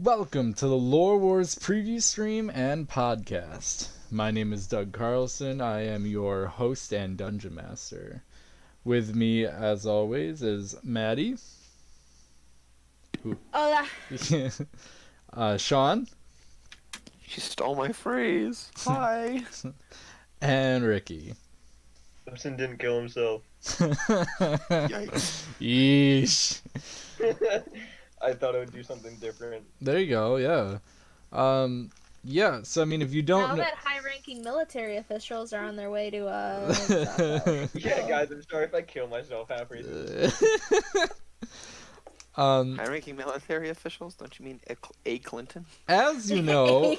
Welcome to the LoreWars preview stream and podcast. My name is Doug Carlson. I am your host and dungeon master. With me, as always, is Maddie. Hola. Sean. She stole my phrase. Hi. And Ricky. Simpson didn't kill himself. Yikes. Yeesh. I thought I would do something different. There you go, yeah. Yeah, so I mean, if you don't Now know... that high-ranking military officials are on their way to, Yeah, guys, I'm sorry if I kill myself halfway through. High-ranking military officials? Don't you mean A. Clinton? As you know...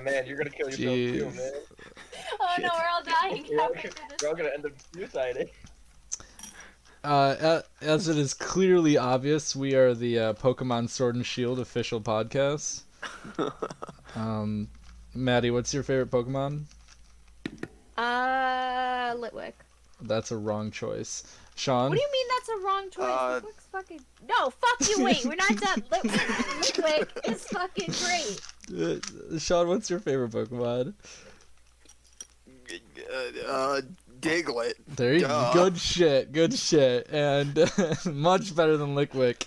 Man, you're gonna kill yourself too, man. Oh Shit. no, we're all dying. We're all gonna end up suiciding. As it is clearly obvious, we are the Pokemon Sword and Shield official podcast. Maddie, what's your favorite Pokemon? Litwick. That's a wrong choice. Sean? What do you mean that's a wrong choice? Litwick's fucking... No, fuck you, wait, we're not done. Litwick is fucking great. Sean, what's your favorite Pokemon? Diglett. There you go. Good shit. And much better than Litwick.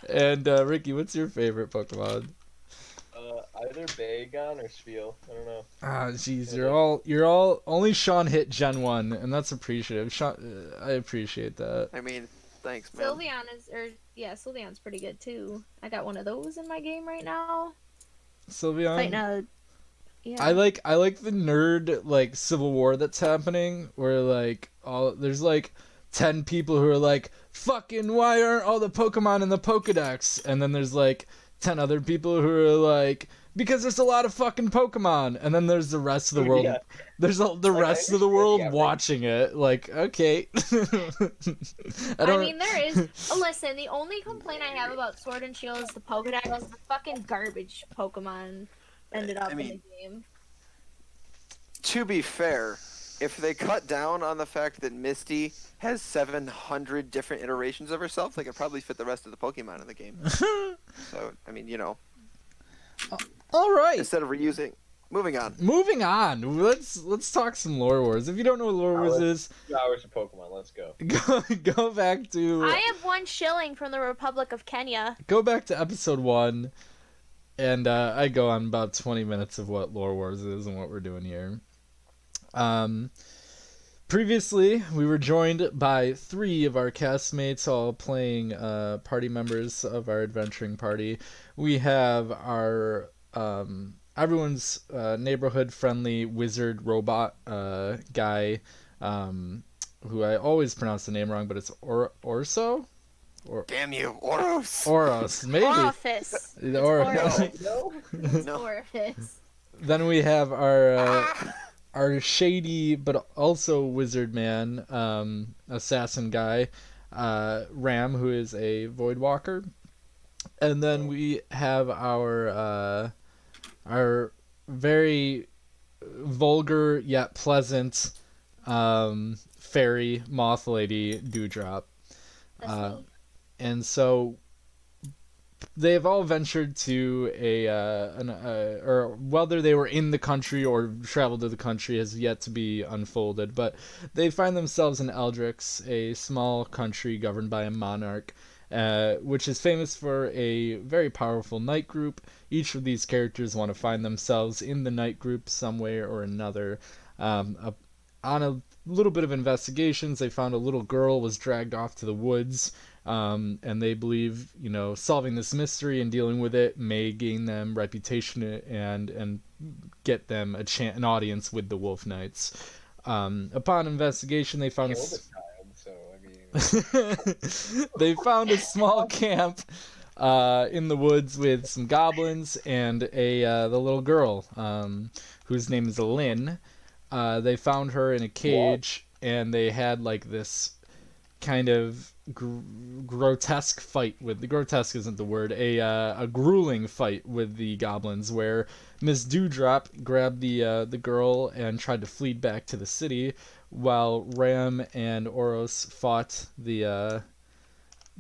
and Ricky, what's your favorite Pokemon? Either Bagon or Spiel. I don't know. Ah, jeez, you're all only Sean hit Gen 1, and that's appreciative. Sean, I appreciate that. I mean, thanks, man. Sylveon's pretty good too. I got one of those in my game right now. Sylveon? Fighting a... Yeah. I like the nerd like civil war that's happening where like there's like 10 people who are like, fucking why aren't all the Pokemon in the Pokedex? And then there's like 10 other people who are like, because there's a lot of fucking Pokemon. And then there's the rest of the world. Yeah. There's the rest of the world watching it. Like, okay. I mean, there is... listen, the only complaint I have about Sword and Shield is the Pokedex is the fucking garbage Pokemon ended up in the game. To be fair, if they cut down on the fact that Misty has 700 different iterations of herself, they could probably fit the rest of the Pokemon in the game. So, I mean, you know. All right. Instead of reusing. Moving on. Let's talk some Lore Wars. If you don't know what Lore Wars is, 2 hours of Pokemon. Let's go. Go back to... I have 1 shilling from the Republic of Kenya. Go back to episode 1, and I go on about 20 minutes of what Lore Wars is and what we're doing here. Previously, we were joined by 3 of our castmates, all playing party members of our adventuring party. We have our everyone's neighborhood-friendly wizard robot guy, who I always pronounce the name wrong, but it's Orso? Damn you, Oros! Oros, maybe. Orifice. No. It's Orifice. Then we have our shady but also wizard man, assassin guy, Ram, who is a void walker. And then we have our very vulgar yet pleasant fairy moth lady Dewdrop. And so they've all ventured to or whether they were in the country or traveled to the country has yet to be unfolded, but they find themselves in Eldrix, a small country governed by a monarch, which is famous for a very powerful knight group. Each of these characters want to find themselves in the knight group some way or another. On a little bit of investigations, they found a little girl was dragged off to the woods, and they believe, solving this mystery and dealing with it may gain them reputation and get them an audience with the Wolf Knights. Upon investigation, they found they found a small camp in the woods with some goblins and the little girl, whose name is Lynn. They found her in a cage, and they had like this kind of grotesque fight with... grotesque isn't the word, a grueling fight with the goblins, where Miss Dewdrop grabbed the girl and tried to flee back to the city, while Ram and Oros fought the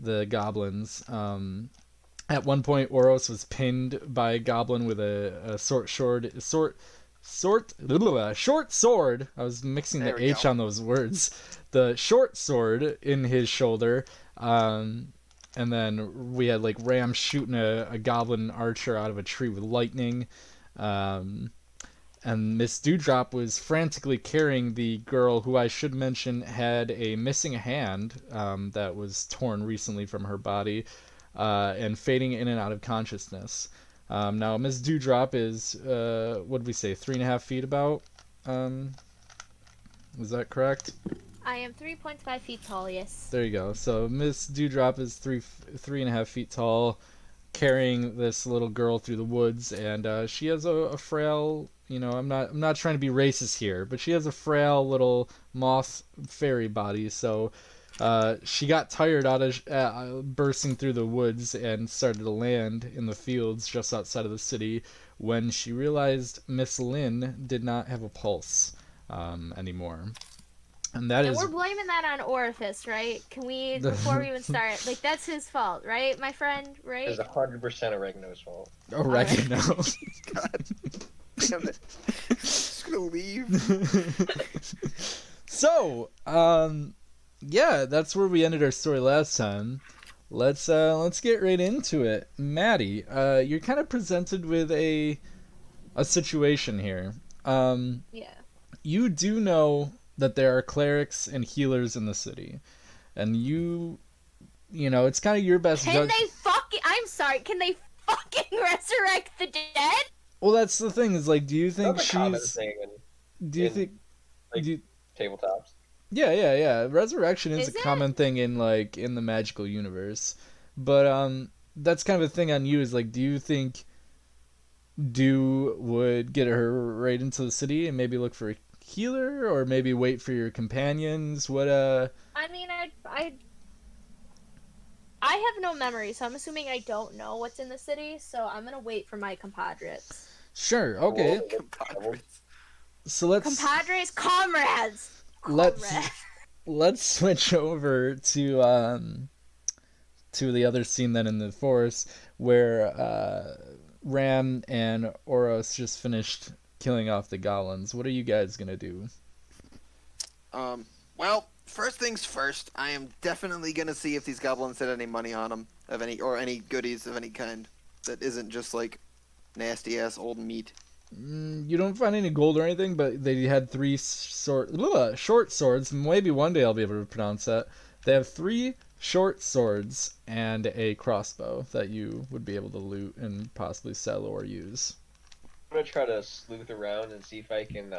the goblins. At one point, Oros was pinned by a goblin with a short sword. I was mixing There the we H go. on those words. The short sword in his shoulder. And then we had like Ram shooting a goblin archer out of a tree with lightning. And Miss Dewdrop was frantically carrying the girl who I should mention had a missing hand that was torn recently from her body and fading in and out of consciousness. Now, Miss Dewdrop is, what did we say, 3.5 feet about? Is that correct? I am 3.5 feet tall, yes. There you go. So Miss Dewdrop is 3.5 feet tall, carrying this little girl through the woods, and she has a frail. I'm not trying to be racist here, but she has a frail little moth fairy body. So she got tired out of bursting through the woods and started to land in the fields just outside of the city when she realized Miss Lynn did not have a pulse anymore. And And we're blaming that on Orifice, right? Can we, before we even start, like, that's his fault, right, my friend, right? It's 100% Oregano's fault. Oregano. God damn it. Just gonna leave. So, yeah, that's where we ended our story last time. Let's get right into it. Maddie, you're kind of presented with a situation here. Yeah. You do know that there are clerics and healers in the city, and it's kind of your best Can they fucking resurrect the dead? Well, that's the thing, is like, do you think That's a common she's thing do you in, think like, do you, tabletops. yeah, resurrection is Is a it? common thing in the magical universe, but that's kind of a thing on you, is like, do you think Dew would get her right into the city and maybe look for a healer, or maybe wait for your companions? I mean, I have no memory, so I'm assuming I don't know what's in the city, so I'm gonna wait for my compadres. Sure, okay. Compadres. So let's Comrades! let's Comrades. let's switch over to the other scene then in the forest, where Ram and Oros just finished killing off the goblins. What are you guys gonna do? Well, first things first, I am definitely gonna see if these goblins had any money on them, any goodies of any kind that isn't just like nasty ass old meat. You don't find any gold or anything, but they had short swords. Maybe one day I'll be able to pronounce that. They have 3 short swords and a crossbow that you would be able to loot and possibly sell or use. I'm gonna try to sleuth around and see if I can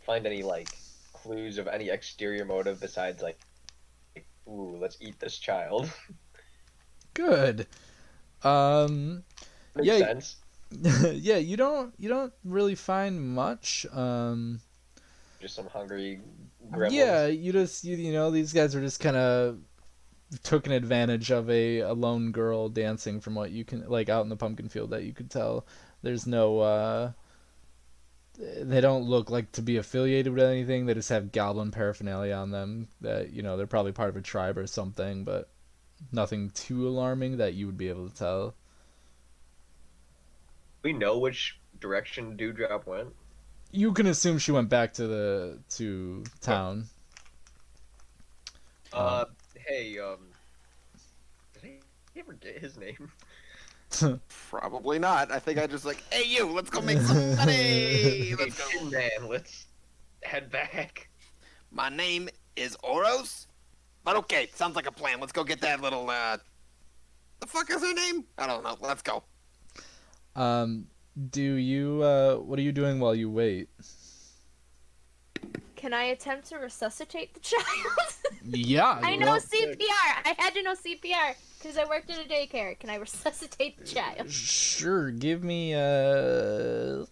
find any like clues of any exterior motive besides like, ooh, let's eat this child. Good. Makes Yeah. sense. Yeah, you don't really find much. Just some hungry gremlins. Yeah, these guys are just kind of taking advantage of a lone girl dancing, from what you can, like, out in the pumpkin field, that you could tell. There's no they don't look like to be affiliated with anything. They just have goblin paraphernalia on them that, they're probably part of a tribe or something, but nothing too alarming that you would be able to tell. We know which direction Dewdrop went. You can assume she went back to town. Hey, did I ever get his name? Probably not. I think I just like, hey you, let's go make some money. Let's go. Man, let's head back. My name is Oros. But okay, sounds like a plan. Let's go get that little the fuck is her name? I don't know. Let's go. Do you what are you doing while you wait? Can I attempt to resuscitate the child? Yeah, I know CPR. I had to know CPR because I worked in a daycare. Can I resuscitate the child? Sure, give me I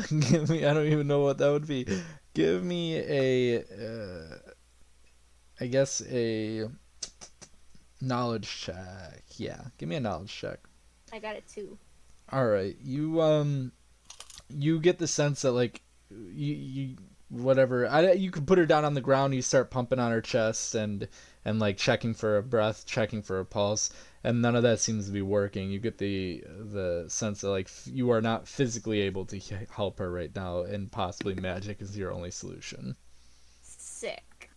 don't even know what that would be. Give me a I guess a knowledge check. Yeah, give me a knowledge check. I got it too. All right. You get the sense that, like, you whatever, you could put her down on the ground, you start pumping on her chest, and and like checking for a breath, checking for a pulse, and none of that seems to be working. You get the sense that like you are not physically able to help her right now, and possibly magic is your only solution. Sick.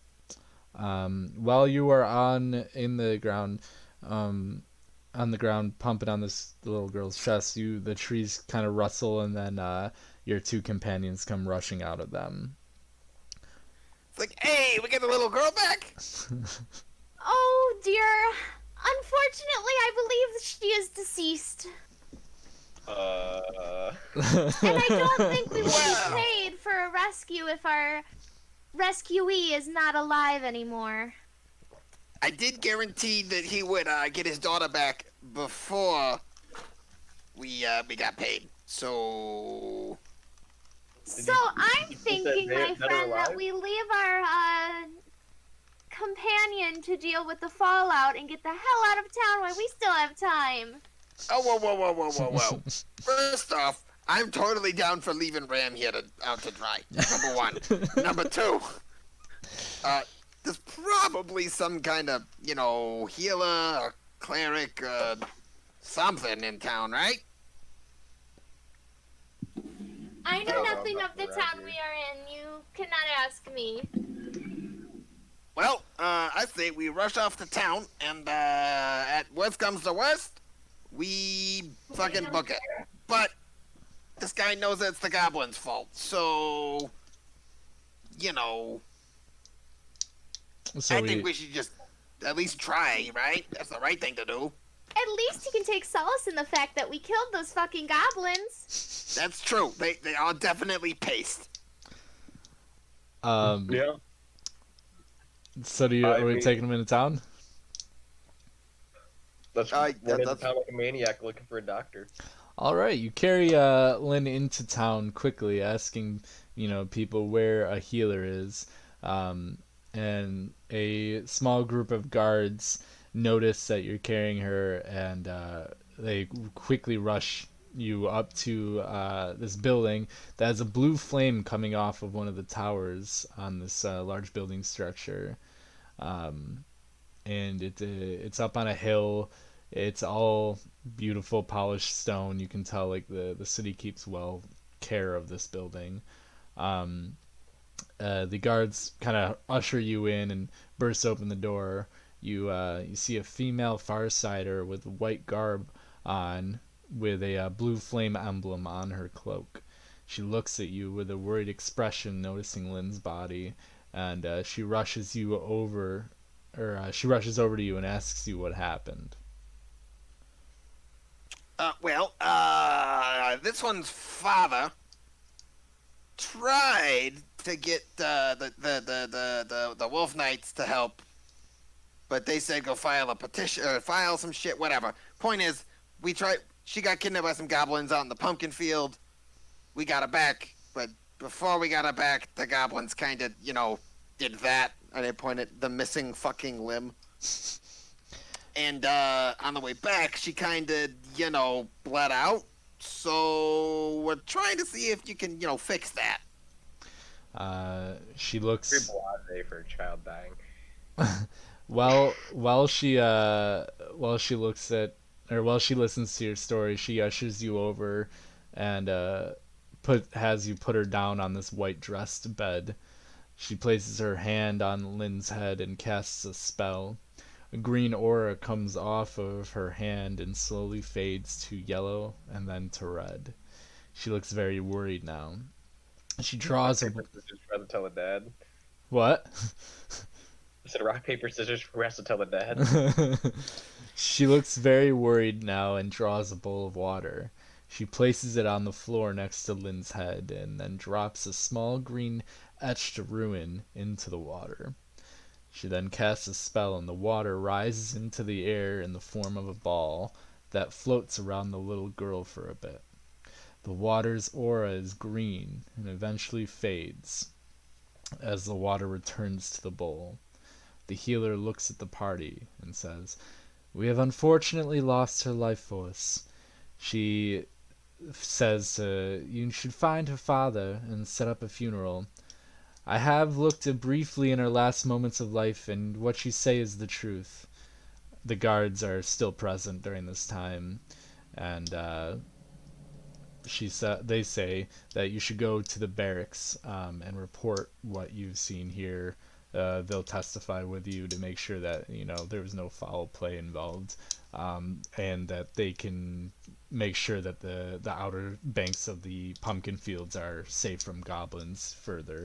While you are in the ground, on the ground pumping on this little girl's chest, the trees kind of rustle, and then your two companions come rushing out of them. It's like, hey, we get the little girl back. Oh dear. Unfortunately, I believe she is deceased. And I don't think we will be paid for a rescue if our rescuee is not alive anymore. I did guarantee that he would get his daughter back before we got paid. So I'm thinking, my friend, that we leave our companion to deal with the fallout and get the hell out of town while we still have time. Oh, whoa. First off, I'm totally down for leaving Ram here out to dry. Number one. Number two, there's probably some kind of, healer or cleric or something in town, right? I know nothing of the town we are in. You cannot ask me. Well, I say we rush off to town, and at worst comes to worst, we fucking book it. But this guy knows that it's the goblin's fault, so So I think we should just at least try, right? That's the right thing to do. At least he can take solace in the fact that we killed those fucking goblins. That's true. They are definitely paced. Yeah. So are we taking them into town? Let's run into that's... town like a maniac looking for a doctor. All right, you carry Lynn into town quickly, asking people where a healer is, and a small group of guards notice that you're carrying her, and they quickly rush you up to this building that has a blue flame coming off of one of the towers on this large building structure, and it's up on a hill. It's all beautiful polished stone. You can tell like the city keeps well care of this building. The guards kind of usher you in and burst open the door. You see a female Farsighter with white garb on, with a blue flame emblem on her cloak. She looks at you with a worried expression, noticing Lynn's body, and she rushes over to you and asks you what happened. This one's father tried to get the Wolf Knights to help, but they said go file a petition or file some shit, whatever. Point is, we tried. She got kidnapped by some goblins out in the pumpkin field. We got her back, but before we got her back, the goblins kind of, did that. And they pointed the missing fucking limb. And on the way back, she kind of, bled out. So we're trying to see if you can, fix that. She looks Very blasé for a child dying. while she listens to your story, she ushers you over and has you put her down on this white dressed bed. She places her hand on Lynn's head and casts a spell. A green aura comes off of her hand and slowly fades to yellow and then to red. She looks very worried now. She draws rock, paper, scissors, who has to tell the dad? What? I said rock, paper, scissors, who has to tell the dad? She looks very worried now and draws a bowl of water. She places it on the floor next to Lynn's head and then drops a small green etched rune into the water. She then casts a spell and the water rises into the air in the form of a ball that floats around the little girl for a bit. The water's aura is green and eventually fades as the water returns to the bowl. The healer looks at the party and says, "We have unfortunately lost her life force." She says you should find her father and set up a funeral. I have looked briefly in her last moments of life, and what you say is the truth. The guards are still present during this time, and they say that you should go to the barracks and report what you've seen here. They'll testify with you to make sure that there was no foul play involved, and that they can make sure that the outer banks of the pumpkin fields are safe from goblins further.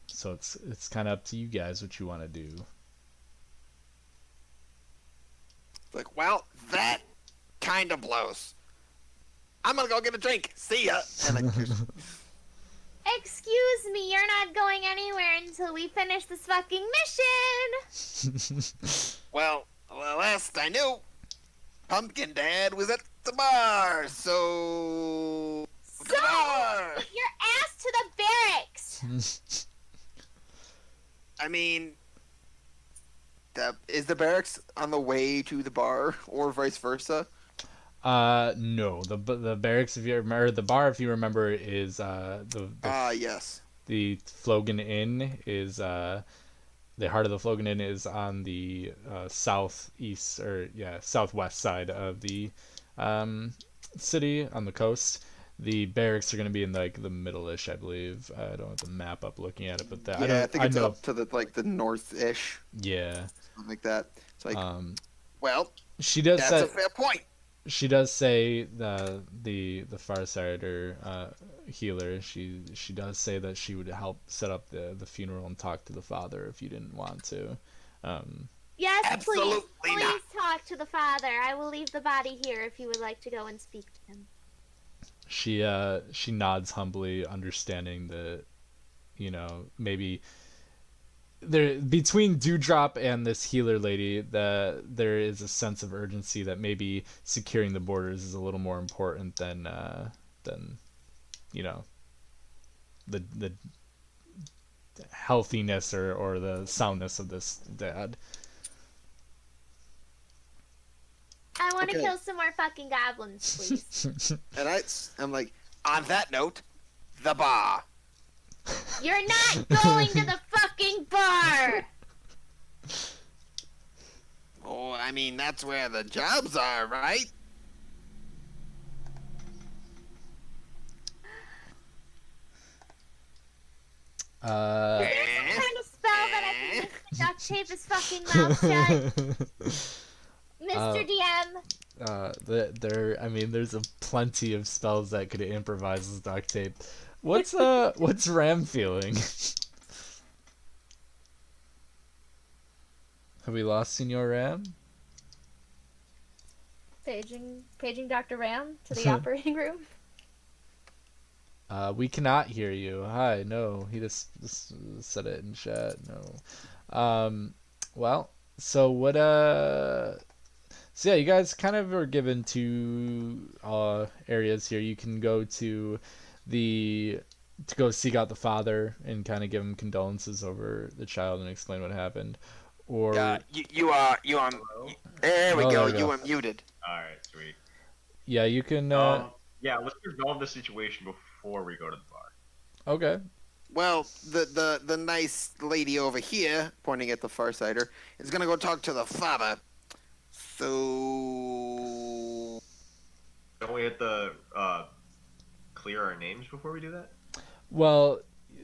So it's kind of up to you guys what you want to do. Like, well, that kind of blows. I'm gonna go get a drink. See ya. And like, Excuse me, you're not going anywhere until we finish this fucking mission. well, last I knew, Pumpkin Dad was at the bar, so So, bar. get your ass to the barracks. I mean, is the barracks on the way to the bar, or vice versa? No. The barracks, if you remember, the bar, if you remember, is Yes. the Flogan Inn is the heart of the Flogan Inn is on the southeast southwest side of the city on the coast. The barracks are going to be in like the middle-ish, I believe. I don't have the map up looking at it, but I think it's up to the north-ish. Yeah. Something like that. It's like, well, she does that's say, a fair point. She does say the Farsighter healer. She does say that she would help set up the funeral and talk to the father if you didn't want to. Yes, Absolutely please not. talk to the father. I will leave the body here if you would like to go and speak to him. She nods humbly, understanding that maybe there between Dewdrop and this healer lady that there is a sense of urgency that maybe securing the borders is a little more important than the healthiness or the soundness of this dad. I want to Okay. kill some more fucking goblins, please. And I'm like, on that note, the bar. You're not going to the fucking bar! Oh, I mean, that's where the jobs are, right? Is there some kind of spell that I can use to duct tape his fucking mouth shut? Mr. DM? There's plenty of spells that could improvise as duct tape. What's Ram feeling? Have we lost Senor Ram? Paging Dr. Ram to the operating room. We cannot hear you. Hi, no. He just said it in chat. No. Well, so what so yeah, you guys kind of are given two areas here. You can go to go seek out the father and kind of give him condolences over the child and explain what happened. Or you are there we Oh, go. there we You go. are muted. Alright, sweet. yeah, you can Yeah, let's resolve the situation before we go to the bar. okay. Well, the nice lady over here, pointing at the Farsighter, is gonna go talk to the father. So Don't we have to clear our names before we do that? Well,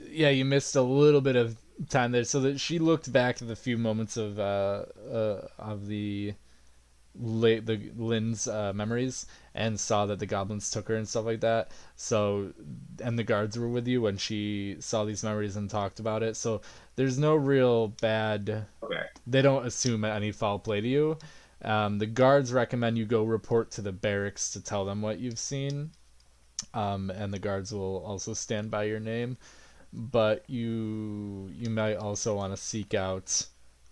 yeah, you missed a little bit of time there. So that she looked back at the few moments of the Lynn's memories and saw that the goblins took her and stuff like that. So, and the guards were with you when she saw these memories and talked about it. So there's no real bad. Okay. They don't assume any foul play to you. The guards recommend you go report to the barracks to tell them what you've seen. And the guards will also stand by your name, but you might also want to seek out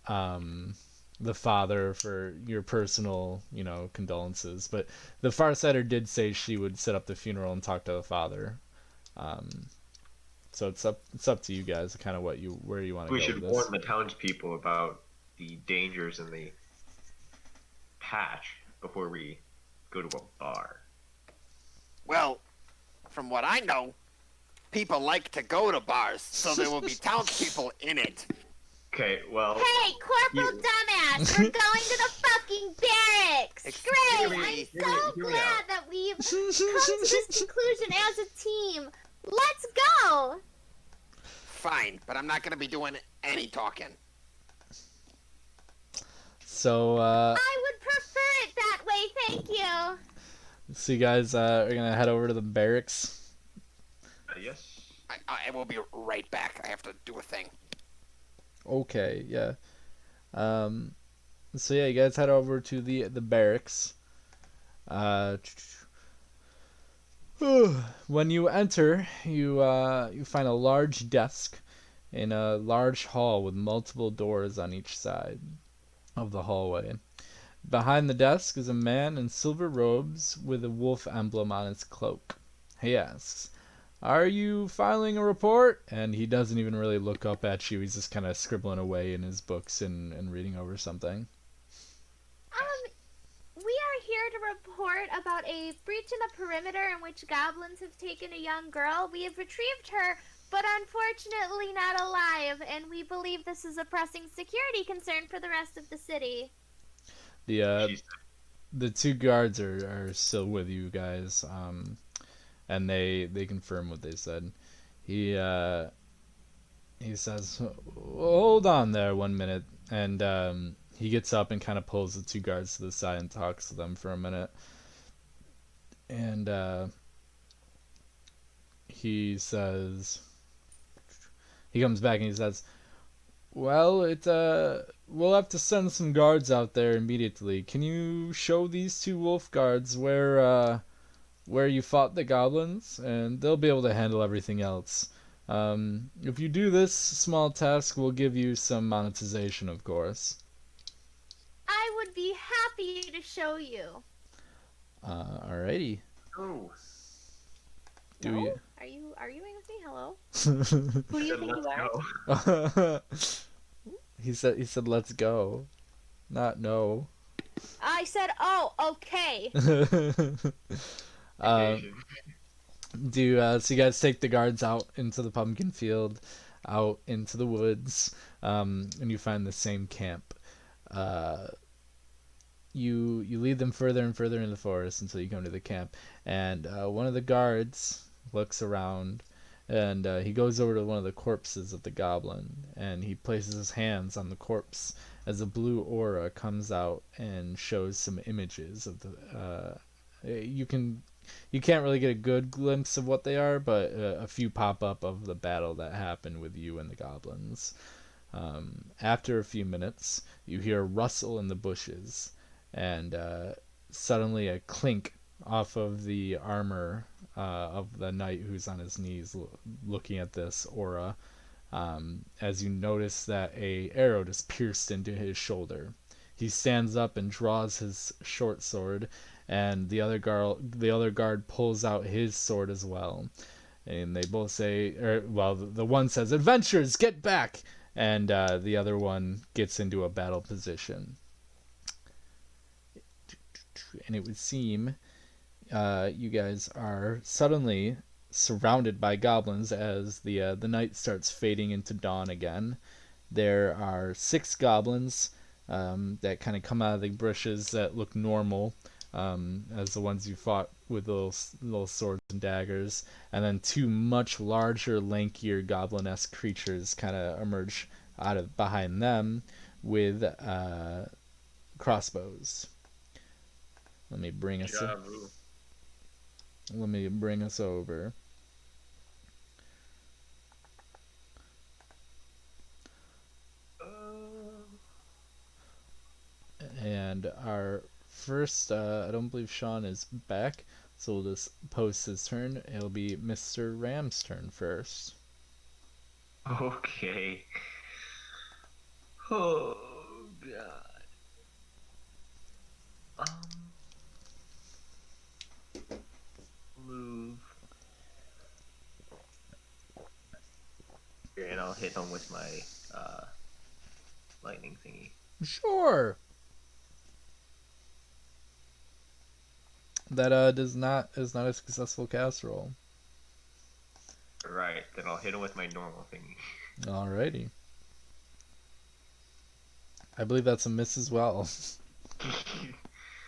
the father for your personal condolences. But the Farsighter did say she would set up the funeral and talk to the father. So it's up to you guys, kind of where you want to go. We should with this. warn the townspeople about the dangers in the patch before we go to a bar. well, from what I know, people like to go to bars, so there will be townspeople in it. Okay, well. Hey, Corporal Dumbass, we're going to the fucking barracks! Excuse Great! me. I'm Hear so me glad out. that we've come to this conclusion as a team. Let's go! Fine, but I'm not gonna be doing any talking. So, I would prefer it that way, thank you. so you guys are gonna head over to the barracks. Yes. I will be right back. I have to do a thing. Okay, yeah. So yeah, you guys head over to the barracks. When you enter, you find a large desk in a large hall with multiple doors on each side of the hallway. Behind the desk is a man in silver robes with a wolf emblem on his cloak. He asks, "Are you filing a report?" And he doesn't even really look up at you. He's just kind of scribbling away in his books and reading over something. We are here to report about a breach in the perimeter in which goblins have taken a young girl. We have retrieved her, but unfortunately not alive, and we believe this is a pressing security concern for the rest of the city. The two guards are still with you guys, and they confirm what they said. He says, "Hold on there 1 minute," and he gets up and kind of pulls the two guards to the side and talks to them for a minute. And he says, he comes back and he says, "Well, we'll have to send some guards out there immediately. Can you show these two wolf guards where you fought the goblins, and they'll be able to handle everything else. If you do this small task, we'll give you some monetization, of course." I would be happy to show you. Alrighty. Oh. Do No? you? Are you arguing with me? Hello? Who do you Then think let's you are? go. He said let's go. Not no. I said, oh, okay. Occasion. So you guys take the guards out into the pumpkin field, out into the woods, and you find the same camp. You lead them further and further into the forest until you come to the camp, and one of the guards looks around, and he goes over to one of the corpses of the goblin, and he places his hands on the corpse as a blue aura comes out and shows some images of the. You can't really get a good glimpse of what they are, but a few pop up of the battle that happened with you and the goblins. After a few minutes, you hear a rustle in the bushes, and suddenly a clink off of the armor of the knight who's on his knees looking at this aura, as you notice that a arrow just pierced into his shoulder. He stands up and draws his short sword, and the other guard pulls out his sword as well. And they both say, the one says, "Adventurers, get back!" And the other one gets into a battle position. And it would seem you guys are suddenly surrounded by goblins as the night starts fading into dawn again. There are 6 goblins that kind of come out of the bushes that look normal, as the ones you fought with little swords and daggers, and then 2 much larger, lankier goblin-esque creatures kind of emerge out of behind them with crossbows. Let me bring us over. And our first, I don't believe Sean is back, so we'll just post his turn. It'll be Mr. Ram's turn first. Okay. Oh god. Move. Here, and I'll hit him with my lightning thingy. Sure. That is not a successful cast roll. Right. Alright, then I'll hit him with my normal thingy. Alrighty. I believe that's a miss as well.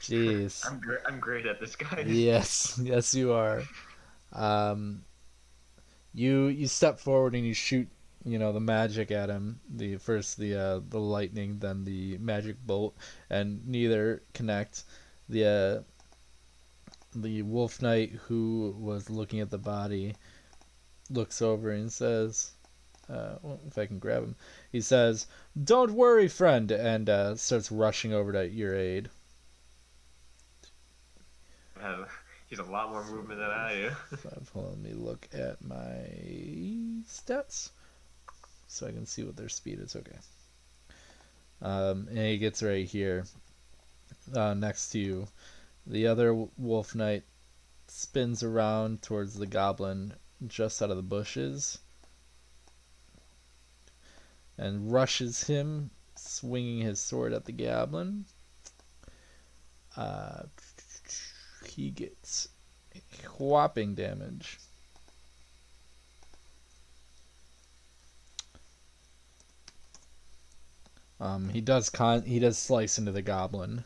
Jeez. I'm great at this, guys. Yes, yes you are. Um, you step forward and you shoot, the magic at him. The lightning, then the magic bolt, and neither connect. The wolf knight who was looking at the body looks over and says, well, if I can grab him, he says, "Don't worry, friend," and starts rushing over to your aid. He's a lot more movement than I do. Hold on, let me look at my stats so I can see what their speed is. Okay. And he gets right here next to you. The other wolf knight spins around towards the goblin just out of the bushes and rushes him, swinging his sword at the goblin. He gets whopping damage. He does slice into the goblin.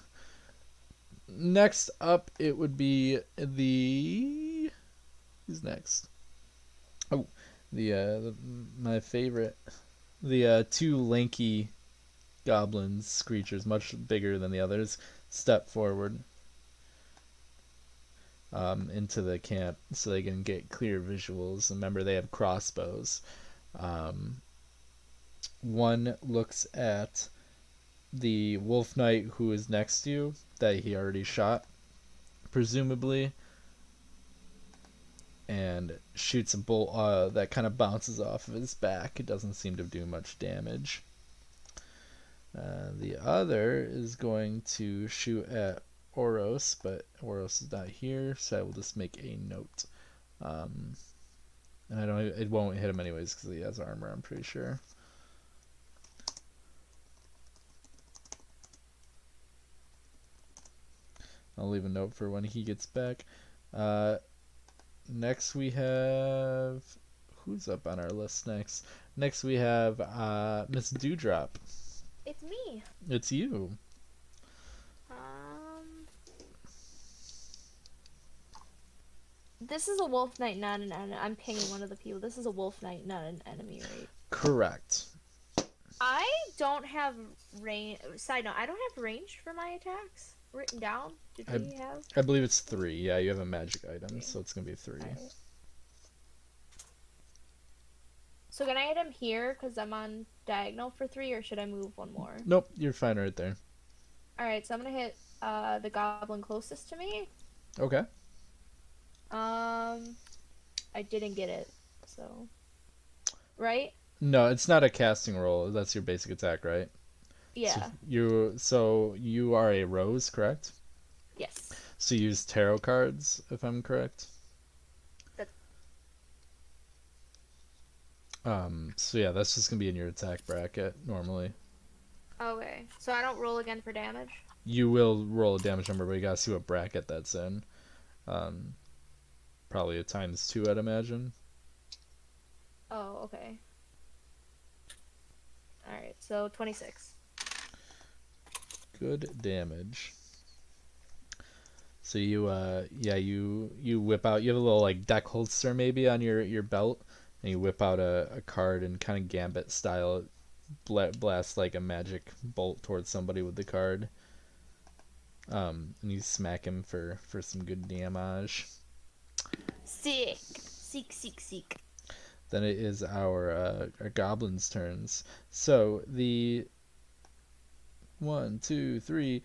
Next up, it would be who's next? Oh, my favorite, the two lanky goblins, creatures much bigger than the others, step forward into the camp so they can get clear visuals. Remember, they have crossbows. One looks at the wolf knight who is next to you that he already shot, presumably, and shoots a bolt that kind of bounces off of his back. It doesn't seem to do much damage. The other is going to shoot at Oros, but Oros is not here, so I will just make a note. And it won't hit him anyways because he has armor, I'm pretty sure. I'll leave a note for when he gets back. Next we have... Who's up on our list next? Next we have Miss Dewdrop. It's me. It's you. This is a wolf knight, not an enemy. I'm pinging one of the people. This is a wolf knight, not an enemy, right? Correct. I don't have range. Side note, I don't have range for my attacks written down. Did we have? I believe it's 3. Yeah, you have a magic item, so it's gonna be 3. Right. So can I hit him here because I'm on diagonal for 3, or should I move one more? Nope, you're fine right there. Alright, so I'm gonna hit the goblin closest to me. Okay. I didn't get it, so... Right? No, it's not a casting roll. That's your basic attack, right? Yeah. So you are a rose, correct? Yes. So you use tarot cards, if I'm correct. So yeah, that's just gonna be in your attack bracket normally. Okay. So I don't roll again for damage? You will roll a damage number, but you gotta see what bracket that's in. Probably a ×2, I'd imagine. Oh, okay. Alright, so 26. Good damage. So you whip out, you have a little like deck holster maybe on your belt, and you whip out a card and kind of gambit style blast like a magic bolt towards somebody with the card. And you smack him for some good damage. Sick. Seek. Then it is our goblins' turns. So the 1, 2, 3,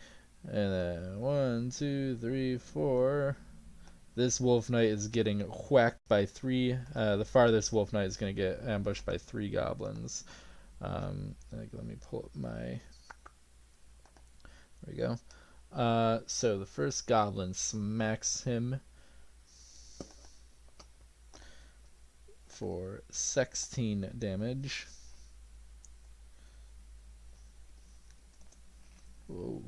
and then 1, 2, 3, 4. This wolf knight is getting whacked by 3. The farthest wolf knight is going to get ambushed by 3 goblins. Let me pull up my... There we go. So the first goblin smacks him for 16 damage. Whoa.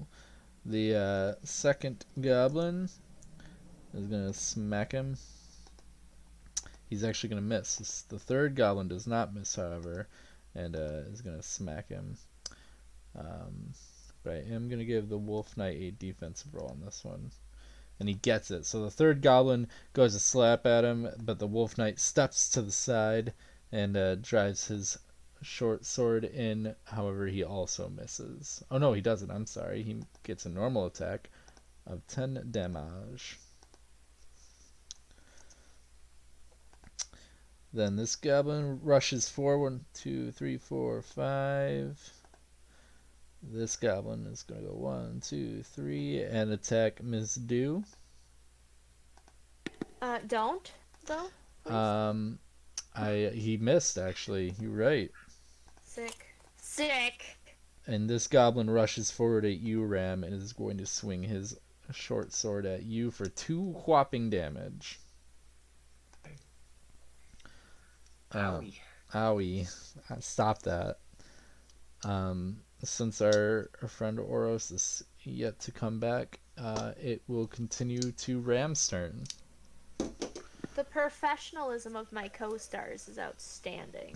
The second goblin is gonna smack him. He's actually going to miss. The third goblin does not miss, however, and is going to smack him. But I am going to give the Wolf Knight a defensive roll on this one. And he gets it. So the third goblin goes to slap at him, but the Wolf Knight steps to the side and drives his short sword in. However, he also misses. Oh no, he doesn't. I'm sorry. He gets a normal attack of 10 damage. Then this goblin rushes forward. 1, 2, 3, 4, 5. This goblin is going to go 1, 2, 3 and attack Miss Dew. Don't though. Please? He missed actually. You're right. Sick. And this goblin rushes forward at you, Ram, and is going to swing his short sword at you for 2 whopping damage. Owie. Stop that. Since our friend Oros is yet to come back, it will continue to Ram's turn. The professionalism of my co-stars is outstanding.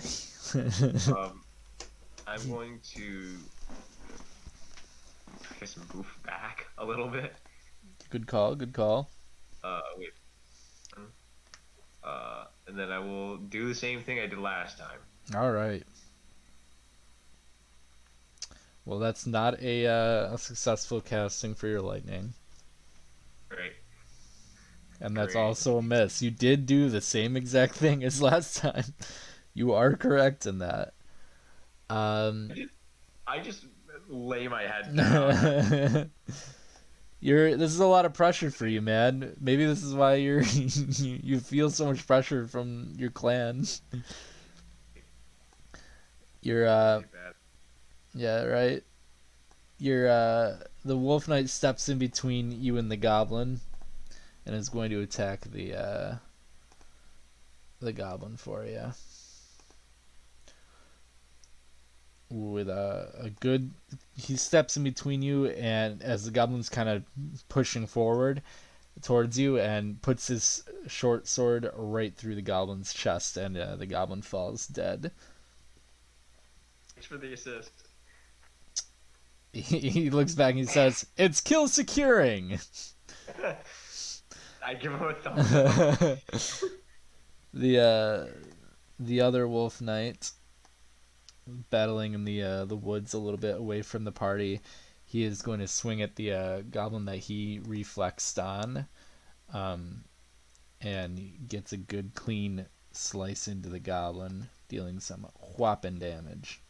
I'm going to, I guess, move back a little bit. Good call. Wait. And then I will do the same thing I did last time. All right. Well, that's not a successful casting for your lightning. Right. And that's Great. also a miss. You did do the same exact thing as last time. You are correct in that. I just lay my head down. This is a lot of pressure for you, man. Maybe this is why you feel so much pressure from your clan. Yeah, right. The Wolf Knight steps in between you and the goblin and is going to attack the goblin for you. With a good, he steps in between you, and as the goblin's kind of pushing forward towards you, and puts his short sword right through the goblin's chest, and the goblin falls dead. Thanks for the assist. He looks back and he says, "It's kill securing." I give him a thumbs up. The other Wolf Knight, battling in the woods a little bit away from the party, he is going to swing at the goblin that he reflexed on, and gets a good clean slice into the goblin, dealing some whopping damage.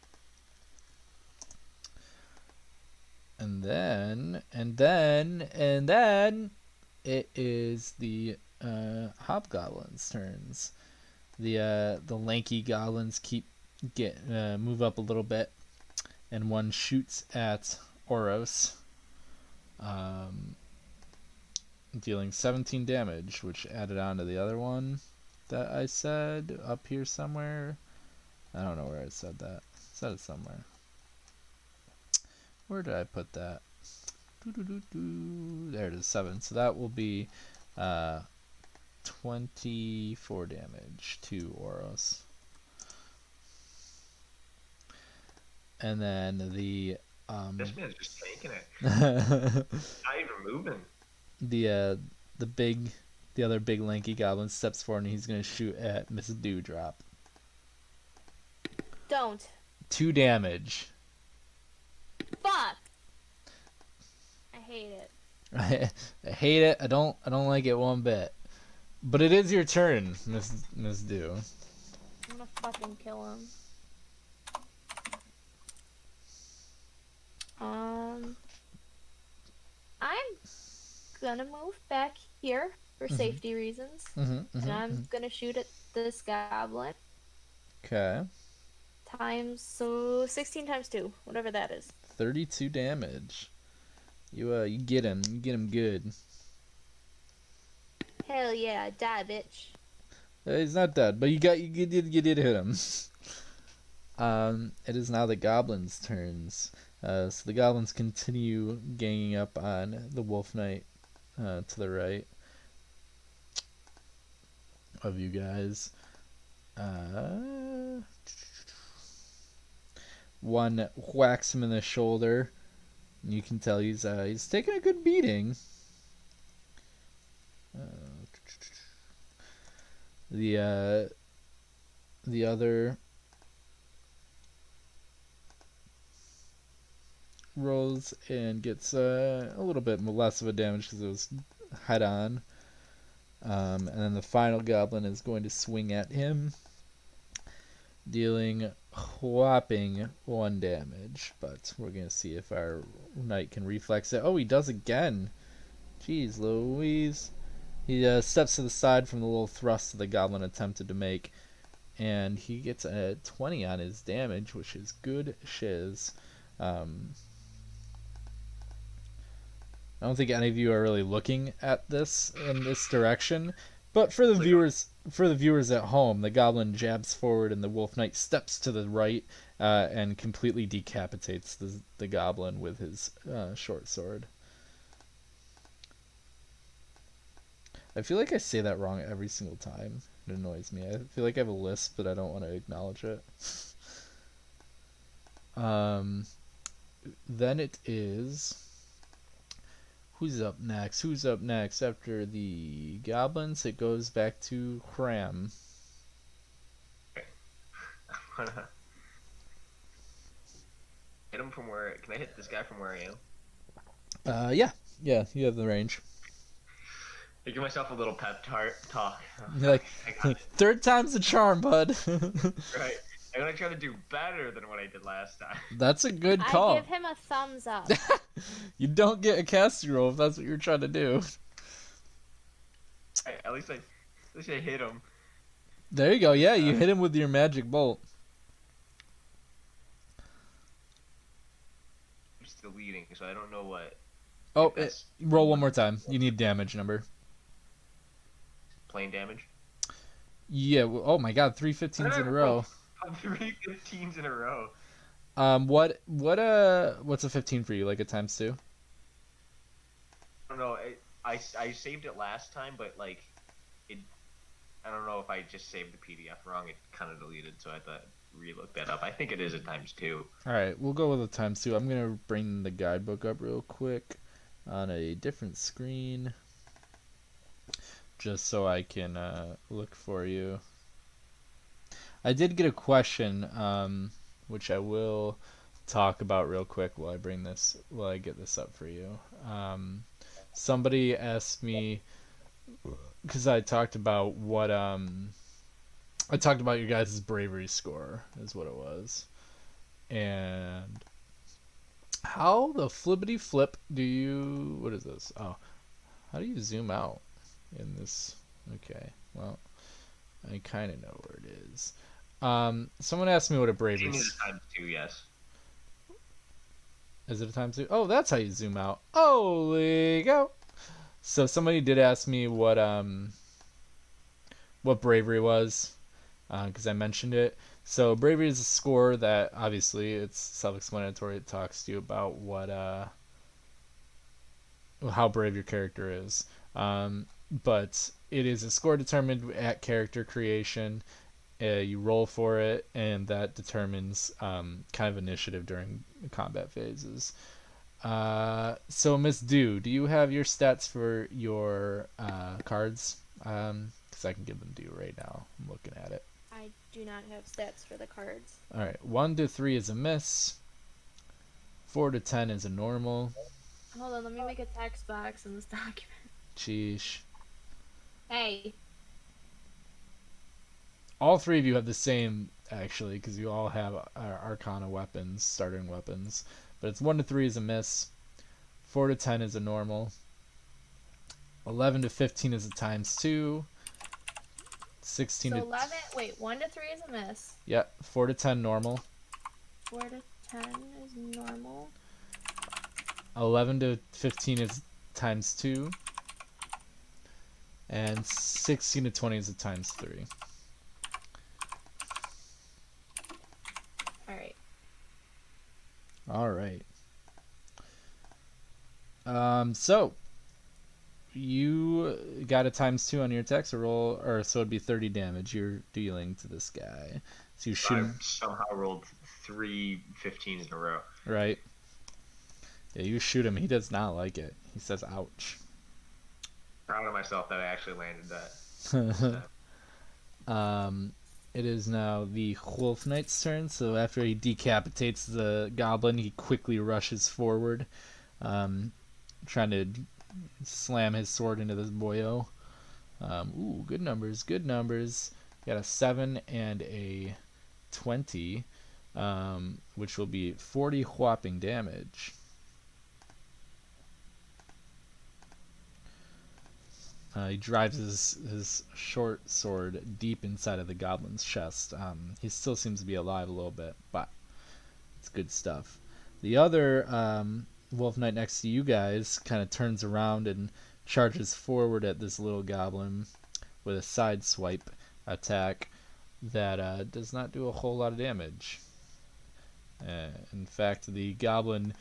And then it is the hobgoblins' turns. The lanky goblins move up a little bit, and one shoots at Oros, dealing 17 damage, which added on to the other one that I said up here somewhere. I don't know where I said that. I said it somewhere. Where did I put that? There it is, 7. So that will be 24 damage to Oros. And then the This man's just taking it. Not even moving. The other big lanky goblin steps forward and he's gonna shoot at Miss Dewdrop. Don't. 2 damage. Fuck. I hate it. I hate it. I don't like it one bit. But it is your turn, Miss Dew. I'm gonna fucking kill him. I'm gonna move back here for safety reasons. And I'm gonna shoot at this goblin. Okay. 16 times 2, whatever that is. 32 damage. You get him. You get him good. Hell yeah, die, bitch. He's not dead, but you did hit him. It is now the goblins' turns. So the goblins continue ganging up on the Wolf Knight to the right. of you guys. One whacks him in the shoulder. You can tell he's taking a good beating. The other rolls and gets a little bit less of a damage because it was head on. And then the final goblin is going to swing at him, dealing whopping 1 damage. But we're going to see if our knight can reflex it. Oh, he does again. Jeez Louise. He steps to the side from the little thrust that the goblin attempted to make, and he gets a 20 on his damage, which is good shiz. I don't think any of you are really looking at this in this direction, but for the viewers at home, the goblin jabs forward and the wolf knight steps to the right and completely decapitates the goblin with his short sword. I feel like I say that wrong every single time. It annoys me. I feel like I have a lisp, but I don't want to acknowledge it. Then it is... Who's up next? Who's up next? After the goblins, it goes back to Cram. I'm gonna hit him from where... Can I hit this guy from where I am? Yeah, you have the range. I give myself a little pep talk. You're like, I got it. third time's the charm, bud. Right. I'm gonna try to do better than what I did last time. That's a good call. I give him a thumbs up. You don't get a casting roll if that's what you're trying to do. At least I hit him. There you go. Yeah, you hit him with your magic bolt. I'm still leading, so I don't know what. Oh, roll one more time. You need damage number. Plain damage. Yeah. Oh my God, 3 15s in a row. 3 15s in a row. What's a 15 for you? Like a times 2? I don't know. I saved it last time, but like it. I don't know if I just saved the PDF wrong. It kind of deleted, so I thought re-look that up. I think it is a times 2. All right, we'll go with a times 2. I'm gonna bring the guidebook up real quick on a different screen, just so I can look for you. I did get a question, which I will talk about real quick while I get this up for you. Somebody asked me, because I talked about your guys' bravery score is what it was, and how the flippity flip do you? What is this? Oh, how do you zoom out in this? Okay, well, I kind of know where it is. Someone asked me what a bravery is times 2, yes. Is it a times 2? Oh, that's how you zoom out. Holy go! So somebody did ask me what bravery was, because I mentioned it. So bravery is a score that obviously it's self-explanatory. It talks to you about how brave your character is. But it is a score determined at character creation. You roll for it, and that determines kind of initiative during the combat phases. So Miss do you have your stats for your cards? Because I can give them to you right now. I'm looking at it. I do not have stats for the cards. All right, 1 to 3 is a miss. 4 to 10 is a normal. Hold on, let me make a text box in this document. Sheesh. Hey. All 3 of you have the same, actually, because you all have Arcana weapons, starting weapons. But it's 1 to 3 is a miss. 4 to 10 is a normal. 11 to 15 is a times 2. 16 so to 11. Wait, 1 to 3 is a miss. Yep. 4 to 10 normal. 4 to 10 is normal. 11 to 15 is times 2. And 16 to 20 is a times 3. Alright. Alright. So, you got a ×2 on your attacks, roll, or so it'd be 30 damage you're dealing to this guy. So you shoot I him, somehow rolled 3 15s in a row. right? Yeah, you shoot him. He does not like it. He says, "Ouch." Proud of myself that I actually landed that. It is now the Wolf Knight's turn. So after he decapitates the goblin, he quickly rushes forward, trying to slam his sword into this boyo. Ooh, good numbers, good numbers. Got a 7 and a 20, which will be 40 whopping damage. He drives his short sword deep inside of the goblin's chest. He still seems to be alive a little bit, but it's good stuff. The other Wolf Knight next to you guys kind of turns around and charges forward at this little goblin with a side swipe attack that does not do a whole lot of damage. In fact, the goblin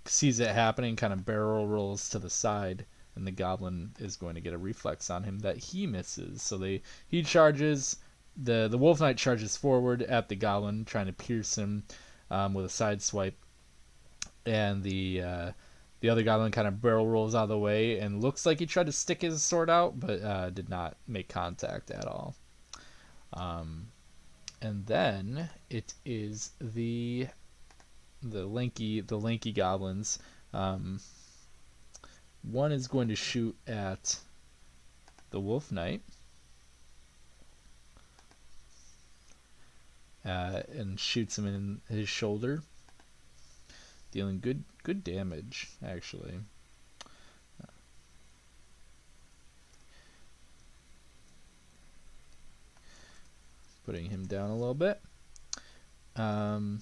sees it happening, kind of barrel rolls to the side, and the goblin is going to get a reflex on him that he misses. So he charges, the Wolf Knight charges forward at the goblin, trying to pierce him with a side swipe, and the other goblin kind of barrel rolls out of the way and looks like he tried to stick his sword out, but did not make contact at all. And then it is the lanky goblins. One is going to shoot at the Wolf Knight, and shoots him in his shoulder, dealing good damage actually. Putting him down a little bit. And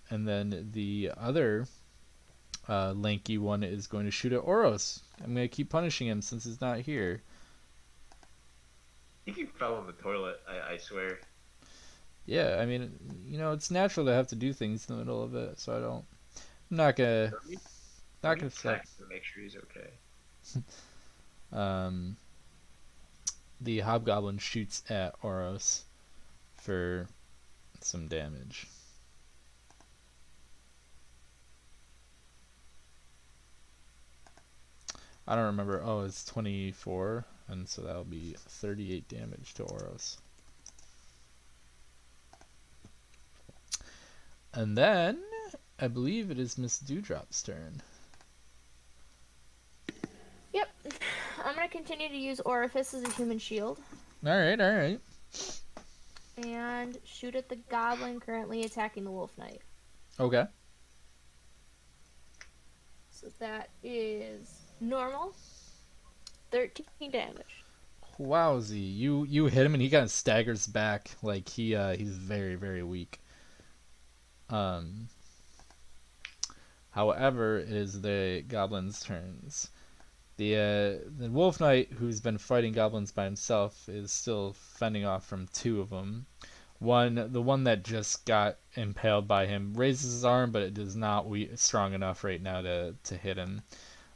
then the other lanky one is going to shoot at Oros. I'm going to keep punishing him since he's not here. I think he fell in the toilet, I swear. Yeah, I mean, it's natural to have to do things in the middle of it, so I'm not gonna stop. To make sure he's okay. The hobgoblin shoots at Oros for some damage. I don't remember. Oh, it's 24, and so that'll be 38 damage to Oros. And then I believe it is Miss Dewdrop's turn. Yep. I'm gonna continue to use Orifice as a human shield. Alright. And shoot at the goblin currently attacking the Wolf Knight. Okay. So that is normal. 13 damage. Wowzy. You hit him and he kind of staggers back like he's very, very weak. However, it is the goblins' turns. The Wolf Knight, who's been fighting goblins by himself, is still fending off from two of them. The one that just got impaled by him, raises his arm, but it is not strong enough right now to hit him.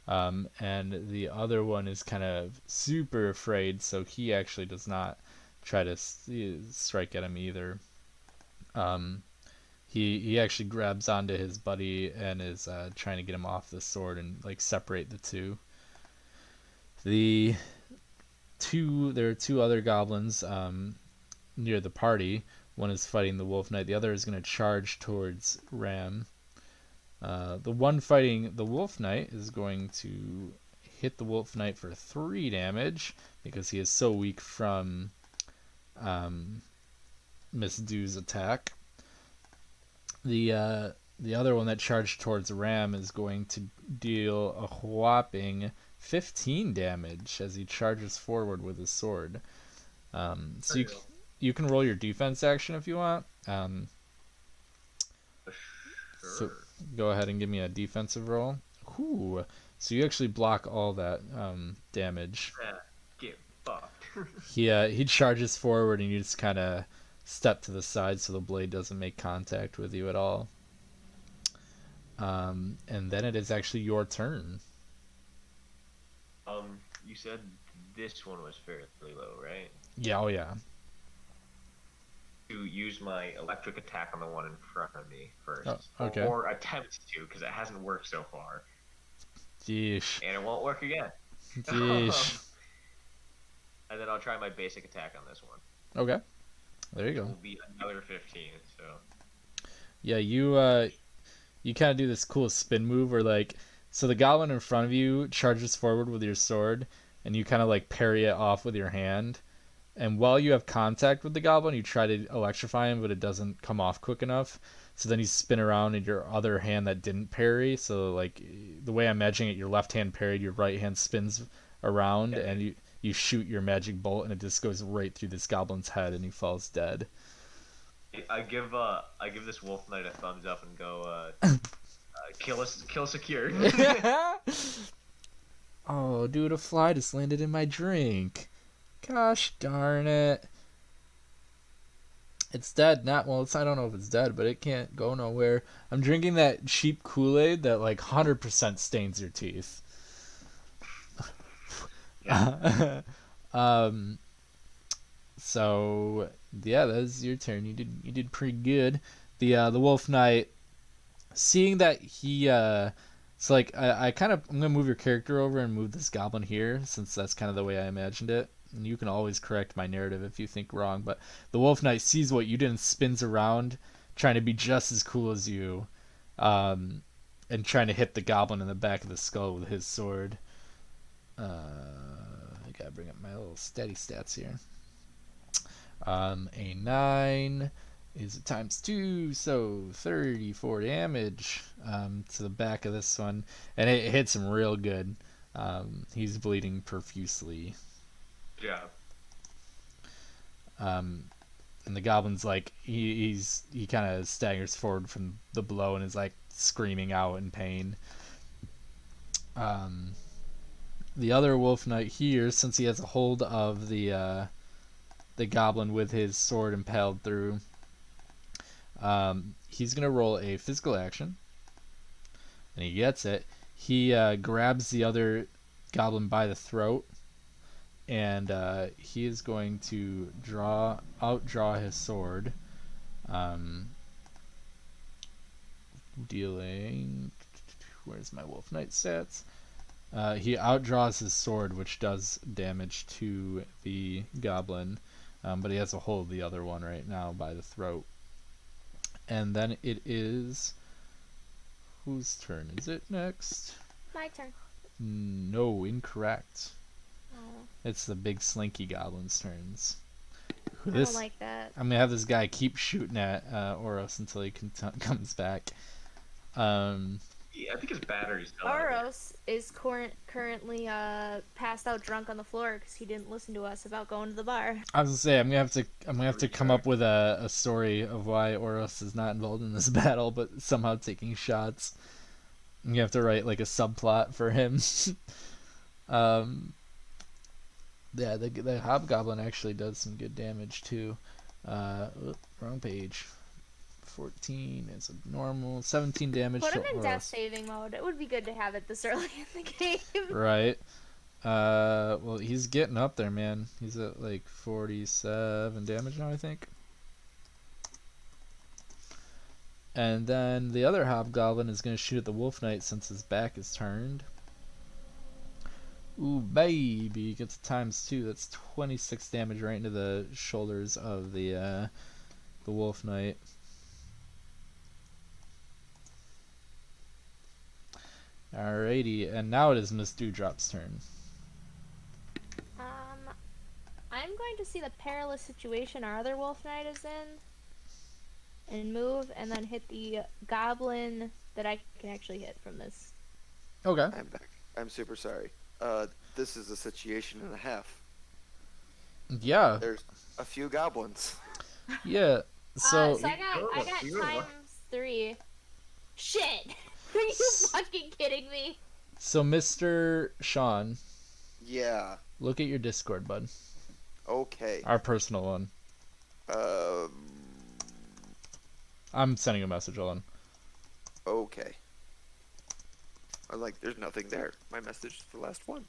And the other one is kind of super afraid, so he actually does not try to strike at him either. He actually grabs onto his buddy and is trying to get him off the sword and separate the two. There are two other goblins near the party. One is fighting the Wolf Knight. The other is going to charge towards Ram. The one fighting the Wolf Knight is going to hit the Wolf Knight for 3 damage because he is so weak from Miss Dew's attack. The other one that charged towards Ram is going to deal a whopping 15 damage as he charges forward with his sword. So you can roll your defense action if you want. So go ahead and give me a defensive roll. Ooh. So you actually block all that damage. Get fucked. He charges forward and you just kind of step to the side so the blade doesn't make contact with you at all. And then it is actually your turn. You said this one was fairly low, right? Yeah, oh yeah. To use my electric attack on the one in front of me first, Oh, okay. or attempt to, because it hasn't worked so far, Jeesh. and it won't work again. Jeesh. And then I'll try my basic attack on this one. Okay. There you It go. will be another 15. So Yeah, you kind of do this cool spin move where like so the goblin in front of you charges forward with your sword and you kind of like parry it off with your hand. And while you have contact with the goblin, you try to electrify him, but it doesn't come off quick enough. So then you spin around in your other hand that didn't parry. So like the way I'm imagining it, your left hand parried, your right hand spins around, yeah. and you shoot your magic bolt, and it just goes right through this goblin's head, and he falls dead. I give this wolf knight a thumbs up and go kill secured. Oh, dude, a fly just landed in my drink. Gosh darn it. It's dead. I don't know if it's dead, but it can't go nowhere. I'm drinking that cheap Kool-Aid that like 100% stains your teeth. Yeah. So yeah, that's your turn. You did pretty good. The Wolf Knight, seeing that he so like I'm gonna move your character over and move this goblin here since that's kind of the way I imagined it. And you can always correct my narrative if you think wrong, but the Wolf Knight sees what you did and spins around, trying to be just as cool as you, and trying to hit the goblin in the back of the skull with his sword. I gotta bring up my little steady stats here. A 9 is a times 2, so 34 damage to the back of this one, and it hits him real good. He's bleeding profusely. Yeah. And the goblin's like he kind of staggers forward from the blow and is like screaming out in pain. The other wolf knight here, since he has a hold of the goblin with his sword impaled through, he's gonna roll a physical action, and he gets it. He grabs the other goblin by the throat, and he is going to outdraw his sword, dealing. Where's my wolf knight stats? He outdraws his sword, which does damage to the goblin, but he has a hold of the other one right now by the throat. And then it is whose turn is it next? My turn. No, incorrect. Oh, It's the big slinky goblin's turns. I don't like that. I'm gonna have this guy keep shooting at Oros until he comes back. Yeah, I think his battery's still out there. Aros is currently passed out drunk on the floor because he didn't listen to us about going to the bar. I was gonna say I'm gonna have to come up with a story of why Oros is not involved in this battle, but somehow taking shots. You have to write like a subplot for him. Yeah, the hobgoblin actually does some good damage too. Wrong page. 14 is a normal. 17 damage. Put to him in Oros. death saving mode. It would be good to have it this early in the game. Right. Well, he's getting up there, man. He's at like 47 damage now, I think. And then the other hobgoblin is going to shoot at the wolf knight since his back is turned. Ooh, baby, gets times 2. That's 26 damage right into the shoulders of the wolf knight. Alrighty, and now it is Miss Dewdrop's turn. I'm going to see the perilous situation our other wolf knight is in, and move, and then hit the goblin that I can actually hit from this. Okay. I'm back. I'm super sorry. This is a situation and a half. Yeah. There's a few goblins. Yeah. So. I got times 3. Shit! Are you fucking kidding me? So, Mr. Sean, Yeah. look at your Discord, bud. Okay. Our personal one. I'm sending a message. Hold on. Okay. I'm like, there's nothing there. My message is the last one.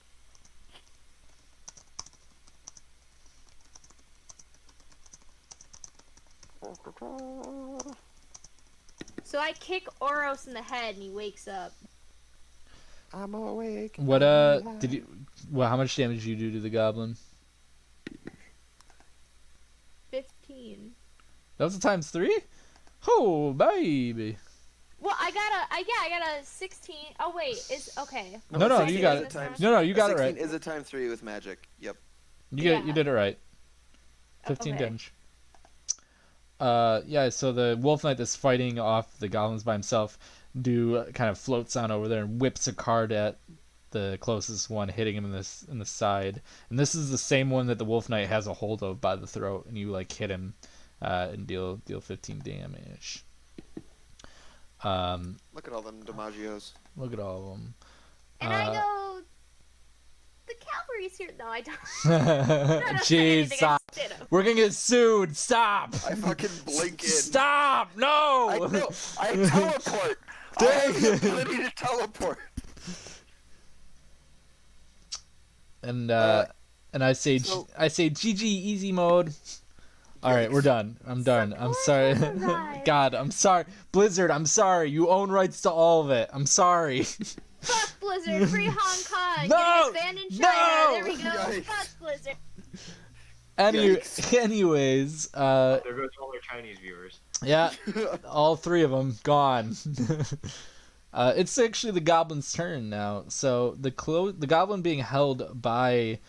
So I kick Oros in the head and he wakes up. I'm awake. What I'm did you? alive. Well, how much damage did you do to the goblin? 15. That was a ×3. Oh baby. Well, I got a 16. Oh wait, is okay. No, a you 16 got is it. a times- No, you a got it 16 right. is a ×3 with magic. Yep. You did it right. 15 Okay. damage. Yeah. So the wolf knight that's fighting off the goblins by himself, kind of floats on over there and whips a card at the closest one, hitting him in the side. And this is the same one that the wolf knight has a hold of by the throat, and you like hit him, and deal 15 damage. Look at all them Damagios. Look at all of them. And I go, the cavalry's here. No, I don't. I don't say Jeez, anything, I stop. just hit him. We're gonna get sued. Stop. I fucking blink in. Stop. No. I know. I teleport. I have the ability to teleport. And I say GG easy mode. All right, we're done. I'm done. I'm sorry. Surprise. God, I'm sorry. Blizzard, I'm sorry. You own rights to all of it. I'm sorry. Fuck Blizzard, free Hong Kong. No! Getting us banned in No! China. There we go. Yikes. Fuck Blizzard. Anyways, There goes all our Chinese viewers. yeah, all 3 of them gone. It's actually the goblin's turn now. So the goblin being held by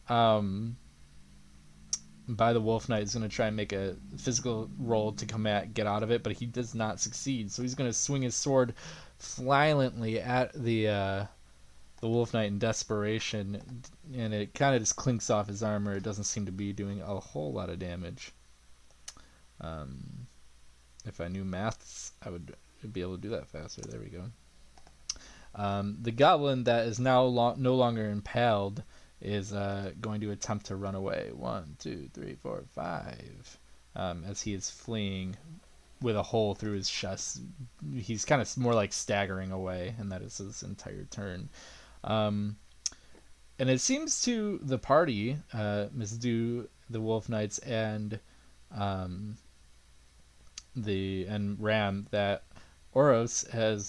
the wolf knight is going to try and make a physical roll to get out of it, but he does not succeed. So he's going to swing his sword violently at the wolf knight in desperation, and it kind of just clinks off his armor. It doesn't seem to be doing a whole lot of damage. If I knew maths, I would be able to do that faster. There we go. The goblin that is now no longer impaled is going to attempt to run away. 1, 2, 3, 4, 5. As he is fleeing with a hole through his chest. He's kind of more like staggering away, and that is his entire turn. And it seems to the party, Miss Du, the Wolf Knights, and Ram, that Oros has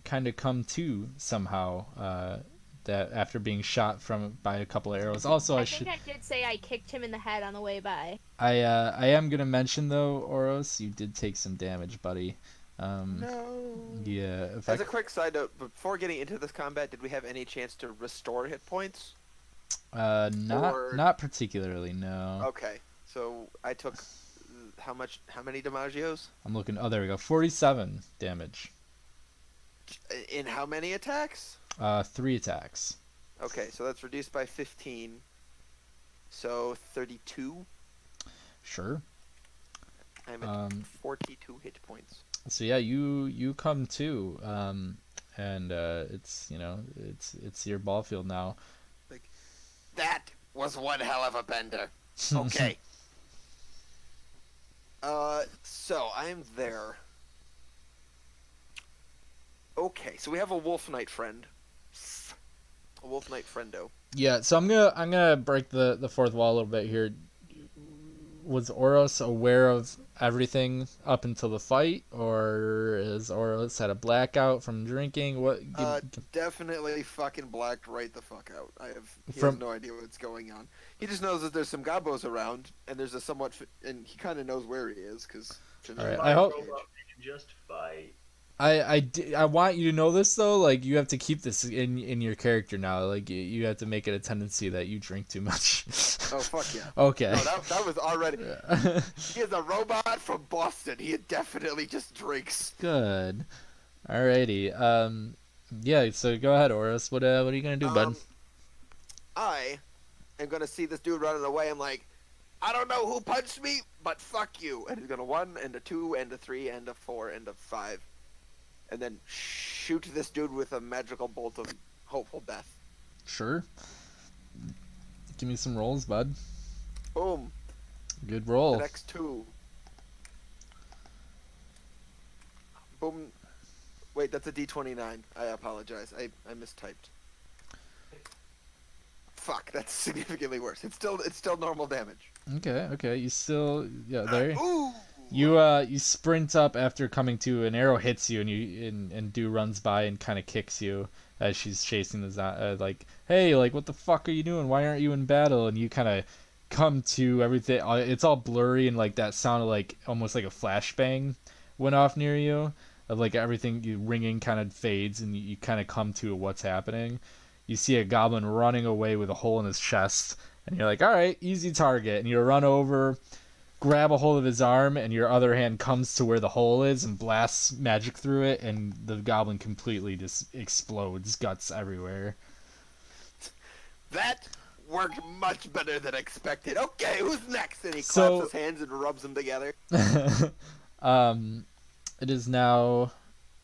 kind of come to somehow. That after being shot by a couple of arrows. Also, I think I did say I kicked him in the head on the way by. I am gonna mention though, Oros, you did take some damage, buddy. No. Yeah. As a quick side note, before getting into this combat, did we have any chance to restore hit points? Not particularly, no. Okay, so I took how many Damagios? I'm looking. Oh, there we go. 47 damage. In how many attacks? 3 attacks. Okay, so that's reduced by 15. So 32. Sure. I'm at 42 hit points. So yeah, you come to, and it's it's your ball field now. Like, that was one hell of a bender. Okay. So I'm there. Okay, so we have a wolf knight friend. A wolf knight friendo. Yeah, so I'm gonna break the fourth wall a little bit here. Was Oros aware of everything up until the fight, or is Oros had a blackout from drinking? What? Definitely fucking blacked right the fuck out. He From- has no idea what's going on. He just knows that there's some gobos around, and there's and he kind of knows where he is, because... All right, I hope- Robot, we can just fight. I want you to know this though. Like, you have to keep this in your character now. Like, you have to make it a tendency that you drink too much. Oh, fuck yeah. Okay. No, that was already... He is a robot from Boston. He definitely just drinks. Good. Alrighty. Yeah. So go ahead, Oris. What are you gonna do, bud? I am gonna see this dude running away. I'm like, I don't know who punched me, but fuck you. And he's gonna 1 and a 2 and a 3 and a 4 and a 5. And then shoot this dude with a magical bolt of hopeful death. Sure. Give me some rolls, bud. Boom. Good The roll. next 2. Boom. Wait, that's a D29. I apologize. I mistyped. Fuck, that's significantly worse. It's still normal damage. Okay. You still there. Ooh. You sprint up after coming to. An arrow hits you, and Dew runs by and kind of kicks you as she's chasing the like, hey, like what the fuck are you doing? Why aren't you in battle? And you kind of come to everything. It's all blurry and like that sounded like almost like a flashbang went off near you. Of like everything you ringing kind of fades and you kind of come to what's happening. You see a goblin running away with a hole in his chest, and you're like, all right, easy target. And you run over, grab a hold of his arm, and your other hand comes to where the hole is and blasts magic through it, and the goblin completely just explodes, guts everywhere. That worked much better than expected. Okay, who's next? And he claps his hands and rubs them together. It is now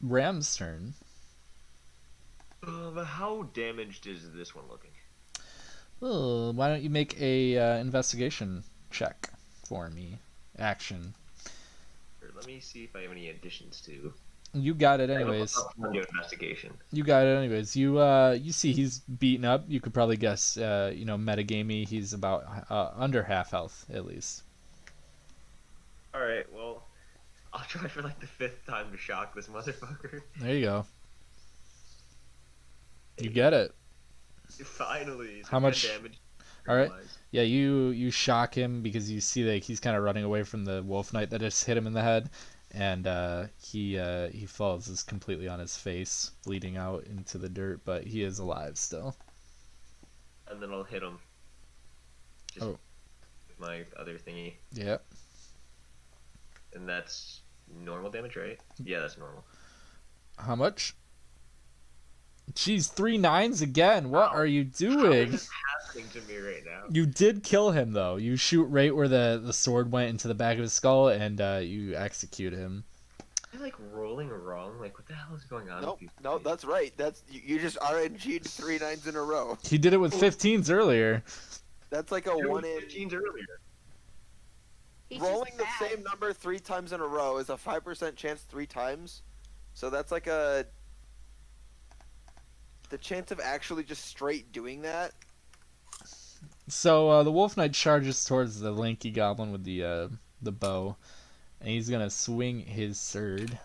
Ram's turn. How damaged is this one looking? Oh, why don't you make a investigation check for me? Action. Here, let me see if I have any additions to. You got it anyways. Investigation. You got it anyways. You see he's beaten up. You could probably guess, metagamey. He's about under half health at least. All right, well, I'll try for like the 5th time to shock this motherfucker. There you go. You get it. Finally. How much damage? All right. Yeah, you shock him because you see that he's kind of running away from the wolf knight that just hit him in the head, and he falls just completely on his face, bleeding out into the dirt, but he is alive still. And then I'll hit him. Just with my other thingy. Yeah. And that's normal damage, right? Yeah, that's normal. How much? Jeez, 3 9s again. What are you doing? What is happening to me right now? You did kill him though. You shoot right where the sword went into the back of his skull, and you execute him. Am I like rolling wrong? Like what the hell is going on? Nope, that's right. That's you just RNG'd 3 9s in a row. He did it with 15s earlier. That's like a 1 in 15s earlier. Rolling the same number 3 times in a row is a 5% chance 3 times. So that's like the chance of actually just straight doing that. So the wolf knight charges towards the lanky goblin with the bow, and he's gonna swing his sword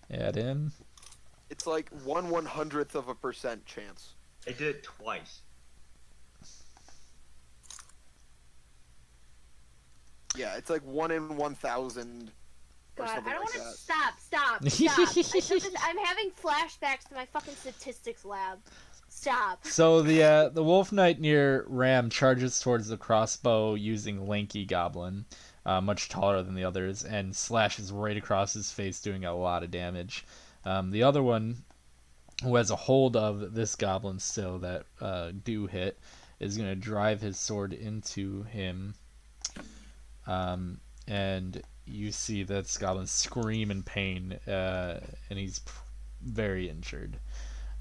at him. It's like 1/100th% chance. I did it twice. Yeah, it's like 1 in 1,000. God, I don't want to that. stop. I'm having flashbacks to my fucking statistics lab. Stop. So the wolf knight near Ram charges towards the crossbow using lanky goblin, much taller than the others, and slashes right across his face, doing a lot of damage. The other one, who has a hold of this goblin still that do hit, is gonna drive his sword into him. And you see that goblin scream in pain, and he's very injured.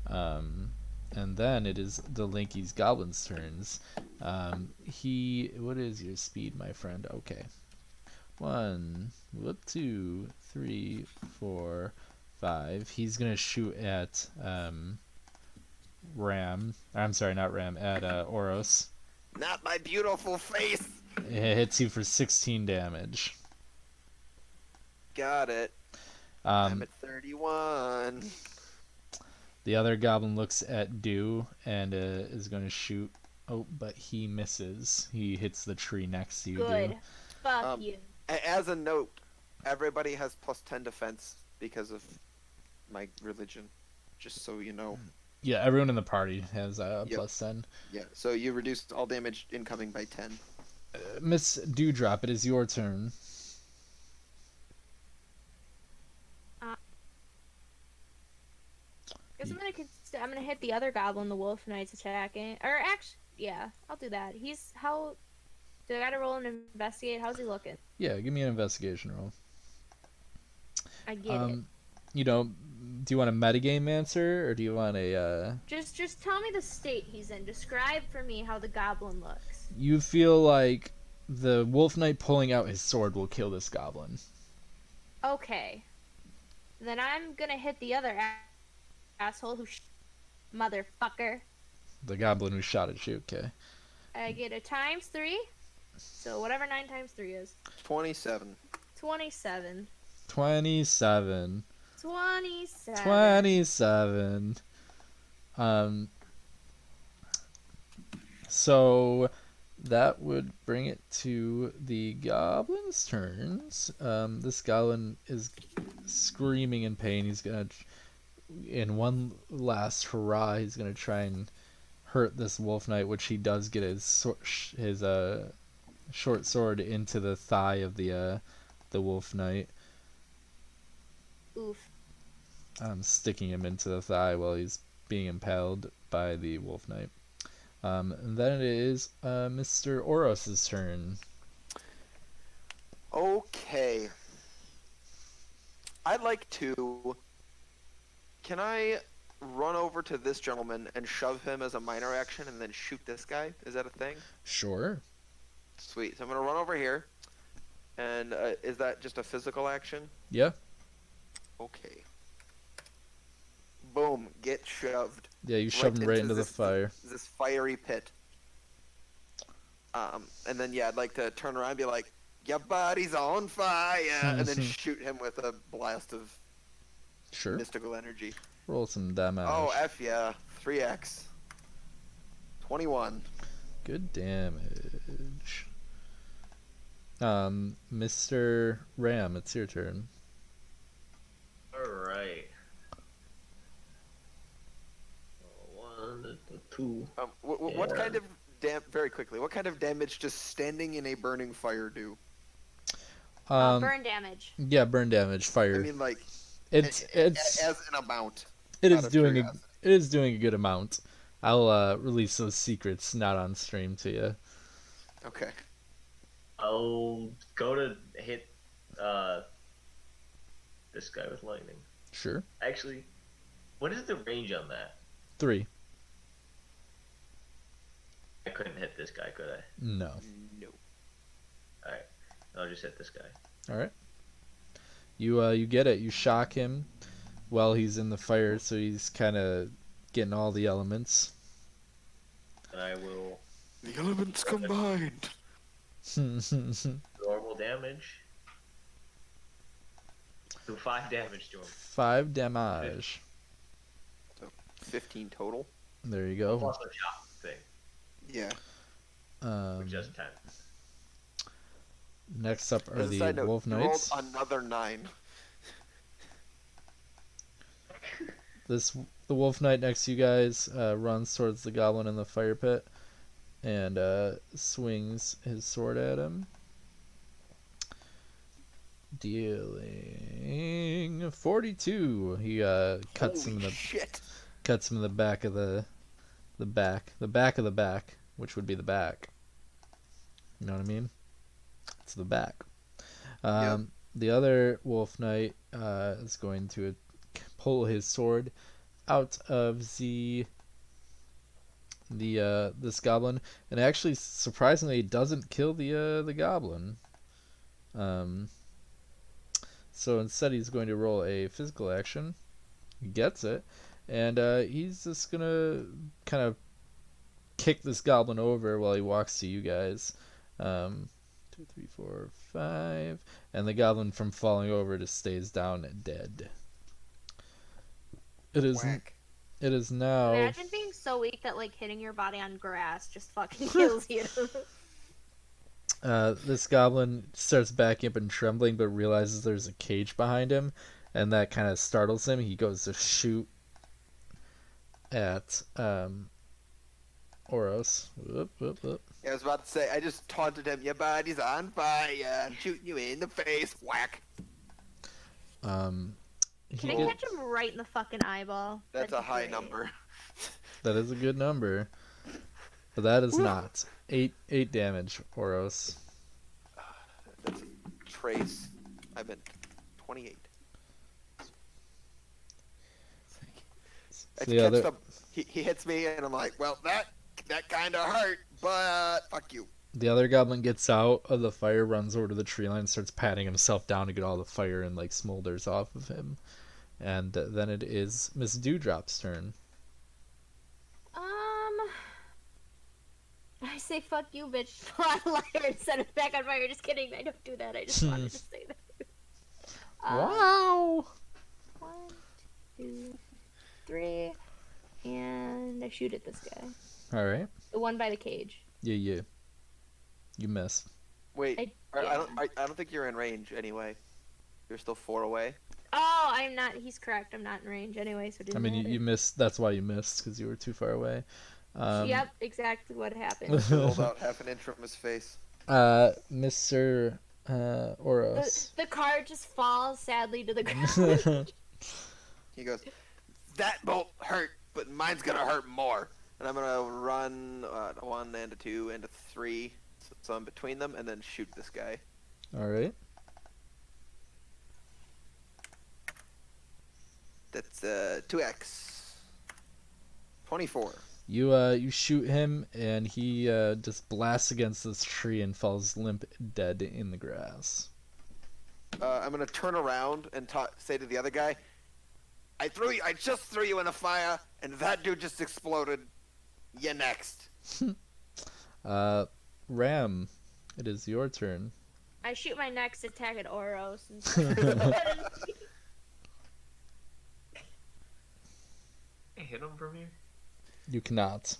And then it is the Linky's goblin's turns. What is your speed, my friend? Okay. 1, 2, 3, 4, 5. He's gonna shoot at Ram. I'm sorry, not Ram. At Oros. Not my beautiful face. It hits you for 16 damage. Got it. I'm at 31. The other goblin looks at Dew and is going to shoot. Oh, but he misses. He hits the tree next to you, Good. Dew. Fuck you. As a note, everybody has +10 defense because of my religion. Just so you know. Yeah, everyone in the party has +10. Yeah, so you reduced all damage incoming by 10. Miss Dewdrop, it is your turn. Guess I'm gonna hit the other goblin the wolf knight's attacking. Or actually, yeah, I'll do that. How? Do I gotta roll and investigate? How's he looking? Yeah, give me an investigation roll. I get it. Do you want a metagame answer or do you want a? Just tell me the state he's in. Describe for me how the goblin looks. You feel like the wolf knight pulling out his sword will kill this goblin. Okay. Then I'm gonna hit the other asshole who motherfucker. The goblin who shot at you. Okay. I get a ×3. So whatever 9 times 3 is. 27. 27. 27. 27. 27. So that would bring it to the goblin's turns. This goblin is screaming in pain. He's gonna, in one last hurrah, he's gonna try and hurt this wolf knight, which he does get his short sword into the thigh of the wolf knight. Oof. Sticking him into the thigh while he's being impaled by the wolf knight. And then it is Mr. Oros's turn. Okay. I'd like to... Can I run over to this gentleman and shove him as a minor action and then shoot this guy? Is that a thing? Sure. Sweet. So I'm going to run over here. And is that just a physical action? Yeah. Okay. Boom. Get shoved. Yeah, you shove him right into the this, fire. This fiery pit. And then, yeah, I'd like to turn around and be like, your body's on fire! And then shoot him with a blast of mystical energy. Roll some damage. Oh, F yeah. 3x. 21. Good damage. Mr. Ram, it's your turn. Alright. 1, 2. What kind of very quickly, what kind of damage does standing in a burning fire do? Burn damage. Yeah, burn damage, fire. I mean, like, it's as an amount. It is doing a good amount. I'll release those secrets not on stream to you. Okay. I'll go to hit this guy with lightning. Sure. Actually, what is the range on that? 3. I couldn't hit this guy, could I? No. No. Alright. I'll just hit this guy. Alright. You get it. You shock him while he's in the fire, so he's kind of getting all the elements. And I will... The elements combined. Normal damage. Do 5 damage to him. 5 damage. So 15 total. There you go. Plus the chop thing. Yeah. Which does 10. Next up are As a the side note, wolf you knights. rolled another 9. The wolf knight next to you guys runs towards the goblin in the fire pit and swings his sword at him, dealing 42. He cuts him in the back of the back of the back, which would be the back. You know what I mean? It's the back. Yep. The other wolf knight is going to pull his sword out of this goblin, and actually surprisingly doesn't kill the goblin. So instead he's going to roll a physical action. He gets it, and he's just gonna kind of kick this goblin over while he walks to you guys. 2, 3, 4, 5, and the goblin from falling over just stays down dead. It is. Whack. It is now. Imagine being so weak that like hitting your body on grass just fucking kills you. This goblin starts backing up and trembling, but realizes there's a cage behind him, and that kind of startles him. He goes to shoot at Oros. Whoop, whoop, whoop. Yeah, I was about to say, I just taunted him, your body's on fire, I'm shooting you in the face, whack. Can I catch him right in the fucking eyeball? That's That'd a be high great. number. That is a good number, but that is not 8 damage, Oros. That's trace. I meant 28. He hits me, and I'm like, well, that kind of hurt, but fuck you. The other goblin gets out of the fire, runs over to the tree line, and starts patting himself down to get all the fire and like smolders off of him. And then it is Miss Dewdrop's turn. I say fuck you, bitch. On liar instead of back on fire. Just kidding. I don't do that. I just wanted to say that. Wow. 1, 2, 3, and I shoot at this guy. All right. The one by the cage. Yeah. You miss. Wait, I don't think you're in range anyway. You're still 4 away. Oh, I'm not. He's correct. I'm not in range anyway, so it didn't I mean, matter. you missed. That's why you missed, because you were too far away. Yep, exactly what happened. Pulled out half an inch from his face. Mr. Oros. The car just falls sadly to the ground. He goes, "That bolt hurt, but mine's gonna hurt more." And I'm gonna run 1 and a 2 and a 3, so I'm between them, and then shoot this guy. All right. That's 2x. 24. You shoot him, and he just blasts against this tree and falls limp dead in the grass. I'm gonna turn around and say to the other guy, I just threw you in a fire, and that dude just exploded. You next." Ram, it is your turn. I shoot my next attack at Oros. I hit him from here. You cannot.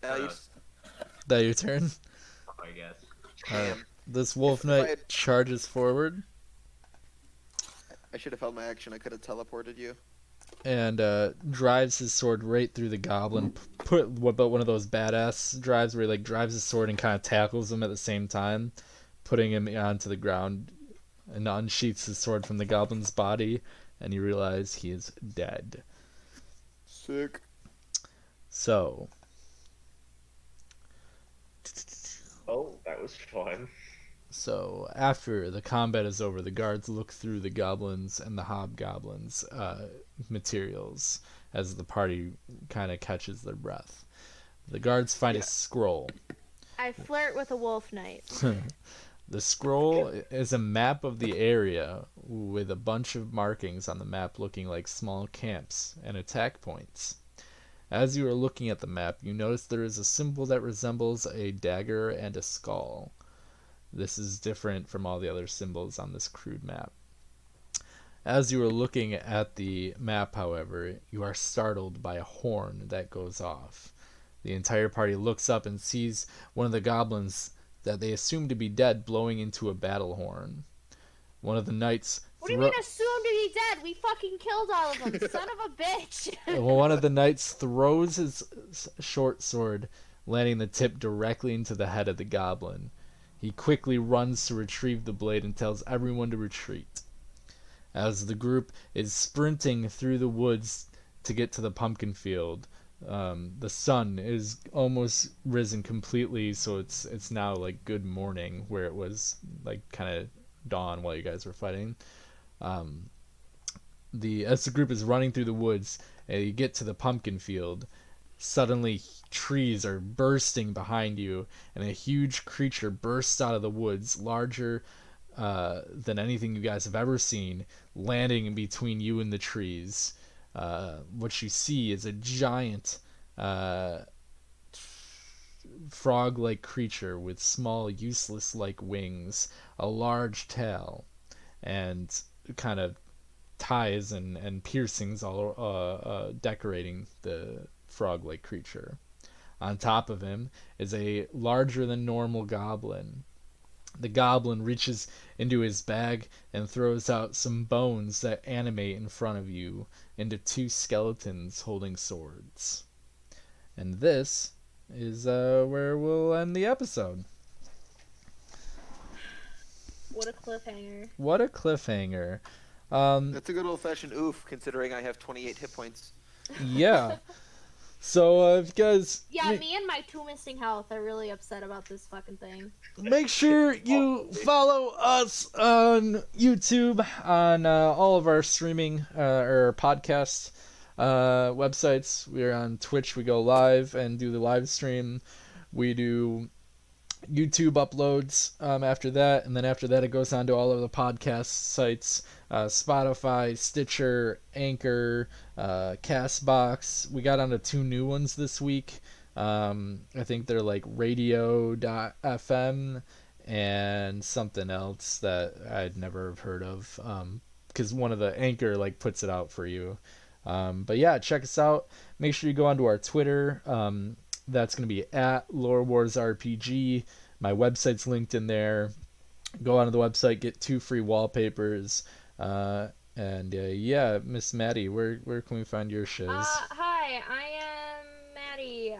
You That your turn? I guess. Damn. This wolf If I knight had- charges forward I should have held my action. I could have teleported you. and drives his sword right through the goblin. But one of those badass drives where he like drives his sword and kind of tackles him at the same time, putting him onto the ground, and unsheaths his sword from the goblin's body, and you realize he is dead. Sick. So, Oh, that was fun. after the combat is over, the guards look through the goblins and the hobgoblins' materials as the party kind of catches their breath. The guards find a scroll. I flirt with a wolf knight. The scroll is a map of the area with a bunch of markings on the map looking like small camps and attack points. As you are looking at the map, you notice there is a symbol that resembles a dagger and a skull. This is different from all the other symbols on this crude map. As you are looking at the map, however, you are startled by a horn that goes off. The entire party looks up and sees one of the goblins that they assume to be dead blowing into a battle horn. One of the knights What do you mean assumed to be dead? We fucking killed all of them, son of a bitch! one of the knights throws his short sword, landing the tip directly into the head of the goblin. He quickly runs to retrieve the blade and tells everyone to retreat. As the group is sprinting through the woods to get to the pumpkin field, the sun is almost risen completely, so it's now like good morning, where it was like kind of dawn while you guys were fighting. As the group is running through the woods and you get to the pumpkin field, suddenly trees are bursting behind you, and a huge creature bursts out of the woods, larger than anything you guys have ever seen, landing in between you and the trees. What you see is a giant frog-like creature with small, useless-like wings, a large tail, and kind of ties and piercings all decorating the frog-like creature. On top of him is a larger than normal goblin. The goblin reaches into his bag and throws out some bones that animate in front of you into two skeletons holding swords. And this is where we'll end the episode. What a cliffhanger. What a cliffhanger. That's a good old-fashioned oof, considering I have 28 hit points. Yeah. So, if you guys... Yeah, me and my 2 missing health are really upset about this fucking thing. Make sure you follow us on YouTube, on all of our streaming or podcast websites. We're on Twitch. We go live and do the live stream. We do YouTube uploads after that, and then after that it goes on to all of the podcast sites, Spotify, Stitcher, Anchor, Castbox. We got onto 2 new ones this week. I think they're like radio.fm and something else that I'd never have heard of, because one of the Anchor like puts it out for you. But yeah, check us out. Make sure you go onto our Twitter. That's going to be at LoreWarsRPG. My website's linked in there. Go onto the website, get 2 free wallpapers. And yeah, Miss Maddie, where can we find your shiz? Hi, I am Maddie.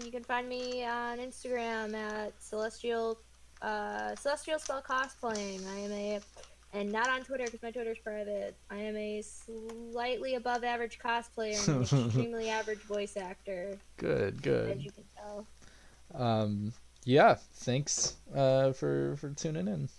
You can find me on Instagram at Celestial Spell Cosplaying. and not on Twitter because my Twitter's private. I am a slightly above average cosplayer and an extremely average voice actor. Good. As you can tell. Yeah, thanks for tuning in.